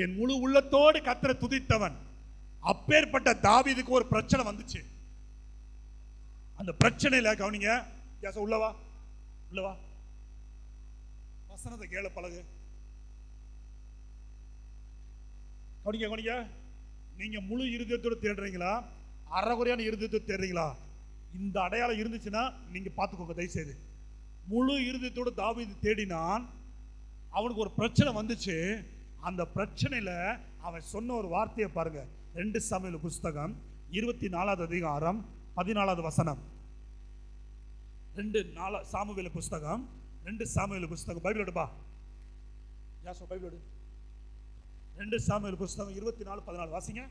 என் முழு உள்ளத்தோடு கர்த்தரை துதித்தவன். அப்பேற்பட்ட தாவீதுக்கு ஒரு பிரச்சனை வந்துச்சு. அந்த பிரச்சனையில கவனிங்க, உள்ளவா உள்ளவா வசனத்தை கேள பழகு. கவனிங்க கவனிங்க, நீங்க முழு இருதயத்தோடு தேடுறீங்களா, அறகுறையான இருதயத்தோடு தேடுறீங்களா? இந்த அடையாளம் இருந்துச்சுன்னா நீங்க பார்த்துக்கோங்க தயவு செய்து. முழு இருதயத்தோடு தாவீது தேடினான். அவனுக்கு ஒரு பிரச்சனை வந்துச்சு. அந்த பிரச்சனையில அவன் சொன்ன ஒரு வார்த்தையை பாருங்க. 2 சாமுவேல் புஸ்தகம் 24வது அதிகாரம் 14வது வசனம். 2 சாமுவேல் புஸ்தகம் 2 சாமுவேல் புஸ்தகம் பைபிள் எடுப்பா. யாசோ பைபிள் எடு. 2 சாமுவேல் புஸ்தகம் 24:14 வாசிங்க.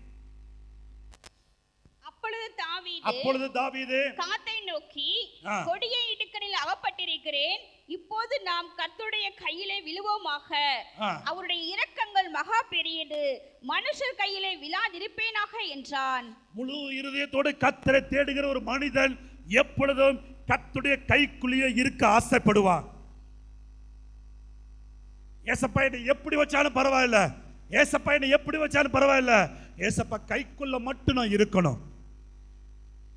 அப்பொழுது தாவீது காத்தை நோக்கி, கொடிய இடுக்கணில் அகப்பட்டிருக்கிறேன், இப்போது நாம் கர்த்தருடைய கையிலே விழுவோமாக. அவருடைய இரக்கங்கள் மகா பெரியது, மனுஷர் கையிலே விழாதிருப்பேனாக என்றான். முழு இருதயத்தோடு கர்த்தரை தேடுகிற ஒரு மனிதன் எப்பொழுதும் கர்த்தருடைய கைக்குள்ளேயே இருக்க ஆசைப்படுவான். ஏசப்பா என்னை எப்படி வச்சாலும் பரவாயில்ல, ஏசப்பா என்னை எப்படி வச்சாலும் பரவாயில்ல, ஏசப்பா கைக்குள்ள மட்டும் நான் இருக்கணும்.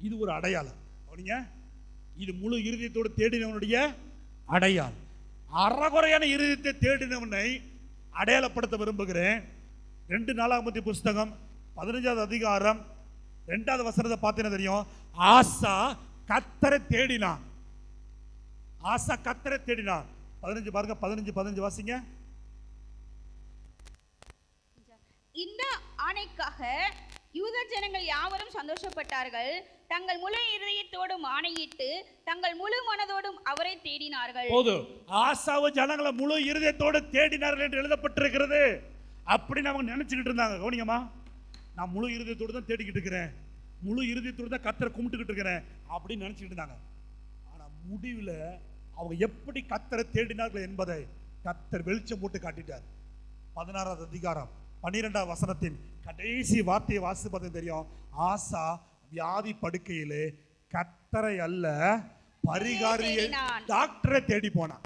இது ஒரு அடையாளம். இது முழு இருதயத்தோடு தேடினவனுடைய அடையாளம். அறகுறையான இருதயத்தை தேடினவனை அடையாளப்படுத்த விரும்புகிறேன். 2 நாளாகமத்தி புஸ்தகம் 15வது அதிகாரம் 2வது வசனத்தை பார்த்தீங்கன்னா தெரியும். ஆசா கர்த்தரை தேடினான். ஆசா கர்த்தரை தேடினான். 15 பாருங்க, 15 வாசிங்க. இந்த ஆணைக்காக யூத ஜனங்கள் யாவரும் சந்தோஷப்பட்டார்கள். தங்கள் முழு இருதயத்தோடும் ஆணையிட்டு தங்கள் முழு மனதோடும் அவரை தேடினார்கள். போதும். ஆசாவு ஜனங்களை முழு இருதயத்தோடு தேடினார்கள் என்று எழுதப்பட்டிருக்கிறது. அப்படி அவங்க நினைச்சுக்கிட்டு இருந்தாங்க. கவனிங்கம்மா, நான் முழு இருதயத்தோடு தான் தேடிக்கிட்டு இருக்கிறேன், முழு இருதயத்தோடு தான் கர்த்தரை கும்பிட்டுக்கிட்டு இருக்கிறேன் அப்படின்னு நினைச்சுக்கிட்டு இருந்தாங்க. ஆனா முடிவில் அவங்க எப்படி கர்த்தரை தேடினார்கள் என்பதை கர்த்தர் வெளிச்சம் போட்டு காட்டிட்டார். 16வது அதிகாரம் 12வது வசனத்தின் கடைசி வார்த்தையை வாசித்து பார்த்தா தெரியும். ஆசா வியாதி படுக்கையிலே கர்த்தரை அல்ல பரிகாரியை, டாக்டரை தேடி போனான்.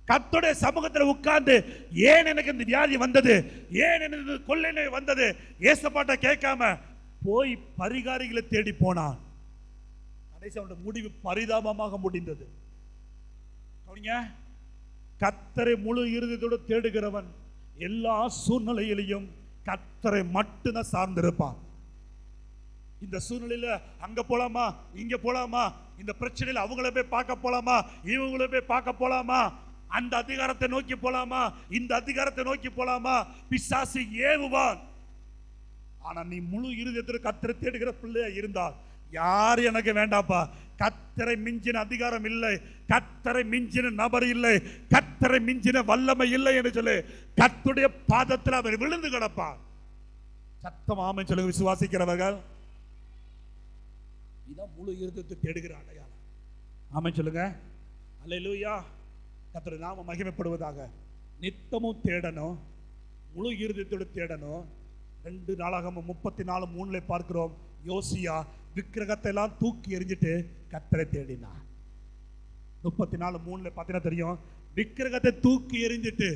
கர்த்தருடைய சமூகத்தில் உட்கார்ந்து ஏன் எனக்கு இந்த வியாதி வந்தது, ஏன் எனக்கு கொள்ளை நோய் வந்தது, ஏசப்பாட்ட கேட்காம போய் பரிகாரிகளை தேடி போனான். கடைசி அவனுடைய முடிவு பரிதாபமாக முடிந்தது. கர்த்தரை முழு இருதயத்தோடு தேடுகிறவன் எல்லா சூழ்நிலையிலையும் கர்த்தரை மட்டும்தான் சார்ந்திருப்பான். இந்த சூழ்நிலையில அங்க போலாமா, இங்க போலாமா, இந்த பிரச்சனையில அவங்கள போய் பார்க்க போலாமா, இவங்கள போய் பார்க்க போலாமா, அந்த அதிகாரத்தை நோக்கி போலாமா, இந்த அதிகாரத்தை நோக்கி போலாமா, பிசாசு ஏவுவான். ஆனா நீ முழு இருதயத்தோடு கர்த்தரை தேடுகிற பிள்ளையா இருந்தால் யார் எனக்கு வேண்டாப்பா, கர்த்தரை மிஞ்சின அதிகாரம் இல்லை, கர்த்தரை மிஞ்சின நபர் இல்லை, கர்த்தரை மிஞ்சின வல்லமை இல்லை என்று சொல்லி கர்த்தருடைய பாதத்தில் அவர் விழுந்து கிடப்பார். சத்தம் ஆமென் சொல்லுங்க விசுவாசிக்கிறவர்கள். இதான் முழு இருதயத்தை தேடுகிற அடையாளம். ஆமென் சொல்லுங்க. அல்லேலூயா. கர்த்தருடைய நாமம் மகிமைப்படுவதாக. நித்தமும் தேடணும், முழு இருதயத்தோடு தேடணும். 2 நாளாகமம் 34:3 பார்க்கிறோம். யோசியா விக்கிரகத்தை எல்லாம் தூக்கி எறிஞ்சிட்டு கர்த்தரை தேடினான். 34:3 பார்த்தீங்கன்னா தெரியும். விக்கிரகத்தை தூக்கி எறிஞ்சிட்டு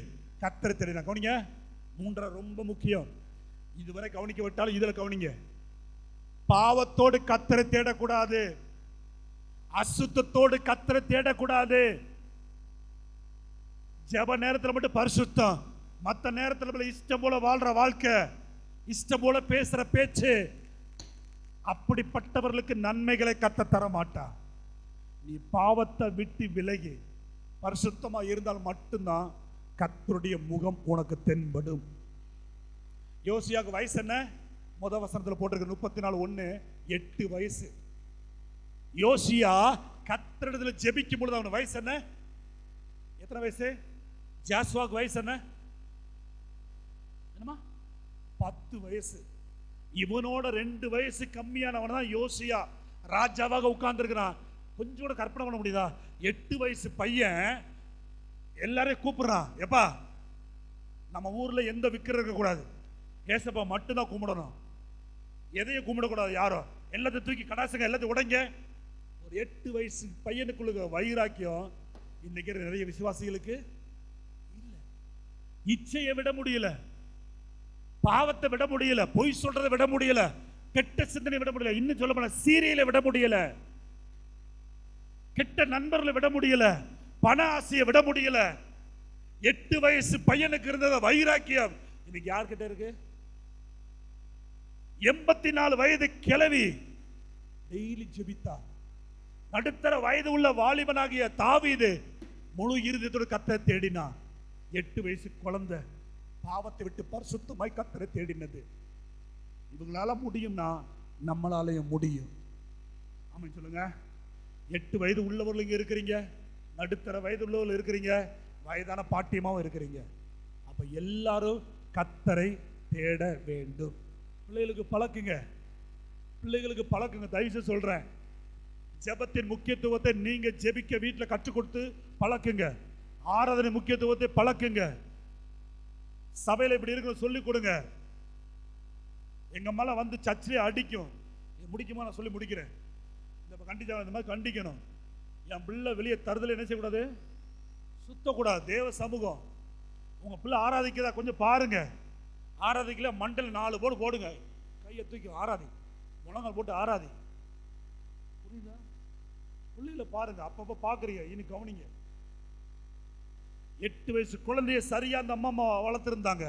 கர்த்தரை தேடினான். கவனிங்க, 3 ரொம்ப முக்கியம். இதுவரை கவனிக்க விட்டாலும் இதுல கவனிங்க. பாவத்தோடு கர்த்தரை தேடக்கூடாது, அசுத்தத்தோடு கர்த்தரை தேடக்கூடாது. ஜெப நேரத்தில் மட்டும் பரிசுத்தம், மற்ற நேரத்தில் இஷ்டம் போல வாழ்ற வாழ்க்கை, இஷ்டம் போல பேசுற பேச்சு, அப்படிப்பட்டவர்களுக்கு நன்மைகளை கர்த்தர் தர மாட்டார். நீ பாவத்தை விட்டு விலகி பரிசுத்தமா இருந்தால் மட்டும்தான் கர்த்தருடைய முகம் உனக்கு தென்படும். யோசியாவுக்கு வயசு என்ன? முதல் வசனத்தில் போட்டிருக்கு 34:1, 8 வயசு. யோசியா கர்த்தரிடத்தில் ஜெபிக்கும் பொழுது அவன் வயசு என்ன? எத்தனை வயசு? ஜாஸ்வாக்கு வயசு என்ன? என்னமா? 10 வயசு. இவனோட 2 வயசு கம்மியானவன் தான் யோசியா ராஜாவாக உட்கார்ந்துருக்கிறான். கொஞ்சம் கூட கற்பனை பண்ண முடியுதா? 8 வயசு பையன் எல்லாரையும் கூப்பிடுறான். எப்பா, நம்ம ஊர்ல எந்த விக்கிரம் இருக்கக்கூடாது, ஏசப்பா மட்டும்தான் கும்பிடணும், எதையும் கும்பிடக்கூடாது யாரும், எல்லாத்தையும் தூக்கி கடாசுங்க, எல்லாத்தையும் உடைங்க. ஒரு 8 வயசு பையனுக்குள்ள வைராக்கியம் இன்னைக்கு நிறைய விசுவாசிகளுக்கு இல்லை. இச்சையை விட முடியல, பாவத்தை விட முடியல, பொய் சொல்றதை விட முடியல, கெட்ட சிந்தனை விட முடியல, இன்னும் சொல்ல போனா சீரியலை விட முடியல, கெட்ட நண்பர்களை விட முடியல, பண ஆசையை விட முடியல. 8 வயசு பையனுக்கு இருந்தத வைராக்கியம் இன்னைக்கு யார்கிட்ட இருக்கு? 84 வயது கிழவி டெய்லி ஜெபித்தா. நடுத்தர வயது உள்ள வாலிபனாகிய தாவீது முழு இருதயத்தோடு கர்த்தரை தேடினான். 8 வயசு குழந்தை பாவத்தை விட்டு பரிசுத்தமாய் கர்த்தரை தேடினது. இவங்களால முடியும்னா நம்மளாலையும் முடியும். ஆமென் சொல்லுங்க. 8 வயது உள்ளவர்கள் இங்க இருக்கிறீங்க, நடுத்தர வயது உள்ளவர்கள் இருக்கிறீங்க, வயதான பாட்டியமாவும் இருக்கிறீங்க. அப்ப எல்லாரும் கர்த்தரை தேட வேண்டும். பிள்ளைகளுக்கு பழக்குங்க, பிள்ளைகளுக்கு பழக்குங்க. தயவுசெய்து சொல்றேன், ஜெபத்தின் முக்கியத்துவத்தை நீங்க ஜெபிக்க வீட்டில் கற்றுக் கொடுத்து பழக்குங்க. ஆராதனை முக்கியத்துவத்தை பழக்குங்க. சபையில் இப்படி இருக்கணும் சொல்லி கொடுங்க. எங்க மேல வந்து சர்ச்சிலே அடிக்கும், முடிக்குமா? நான் சொல்லி முடிக்கிறேன். இந்த கண்டிச்சா இந்த மாதிரி கண்டிக்கணும். என் பிள்ளை வெளியே தருதலை என்ன செய்யக்கூடாது? சுத்தக்கூடாது. தேவ சமூகம் உங்க பிள்ளை ஆராதிக்கிறதா கொஞ்சம் பாருங்க. ஆராதிக்கல மண்டல 4 போடு போடுங்க, கையை தூக்கி ஆராதி, முழங்கால் போட்டு ஆராதி. புரியுதா? பிள்ளைகளை பாருங்க, அப்பப்போ பார்க்குறீங்க, இனி கவனிங்க. 8 வயசு குழந்தைய சரியா அந்த அம்மா வளர்த்துருந்தாங்க.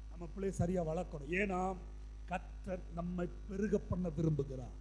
நம்ம பிள்ளைய சரியா வளர்க்கணும். ஏன்னா கர்த்தர் நம்மை பெருக பண்ண விரும்புகிறார்.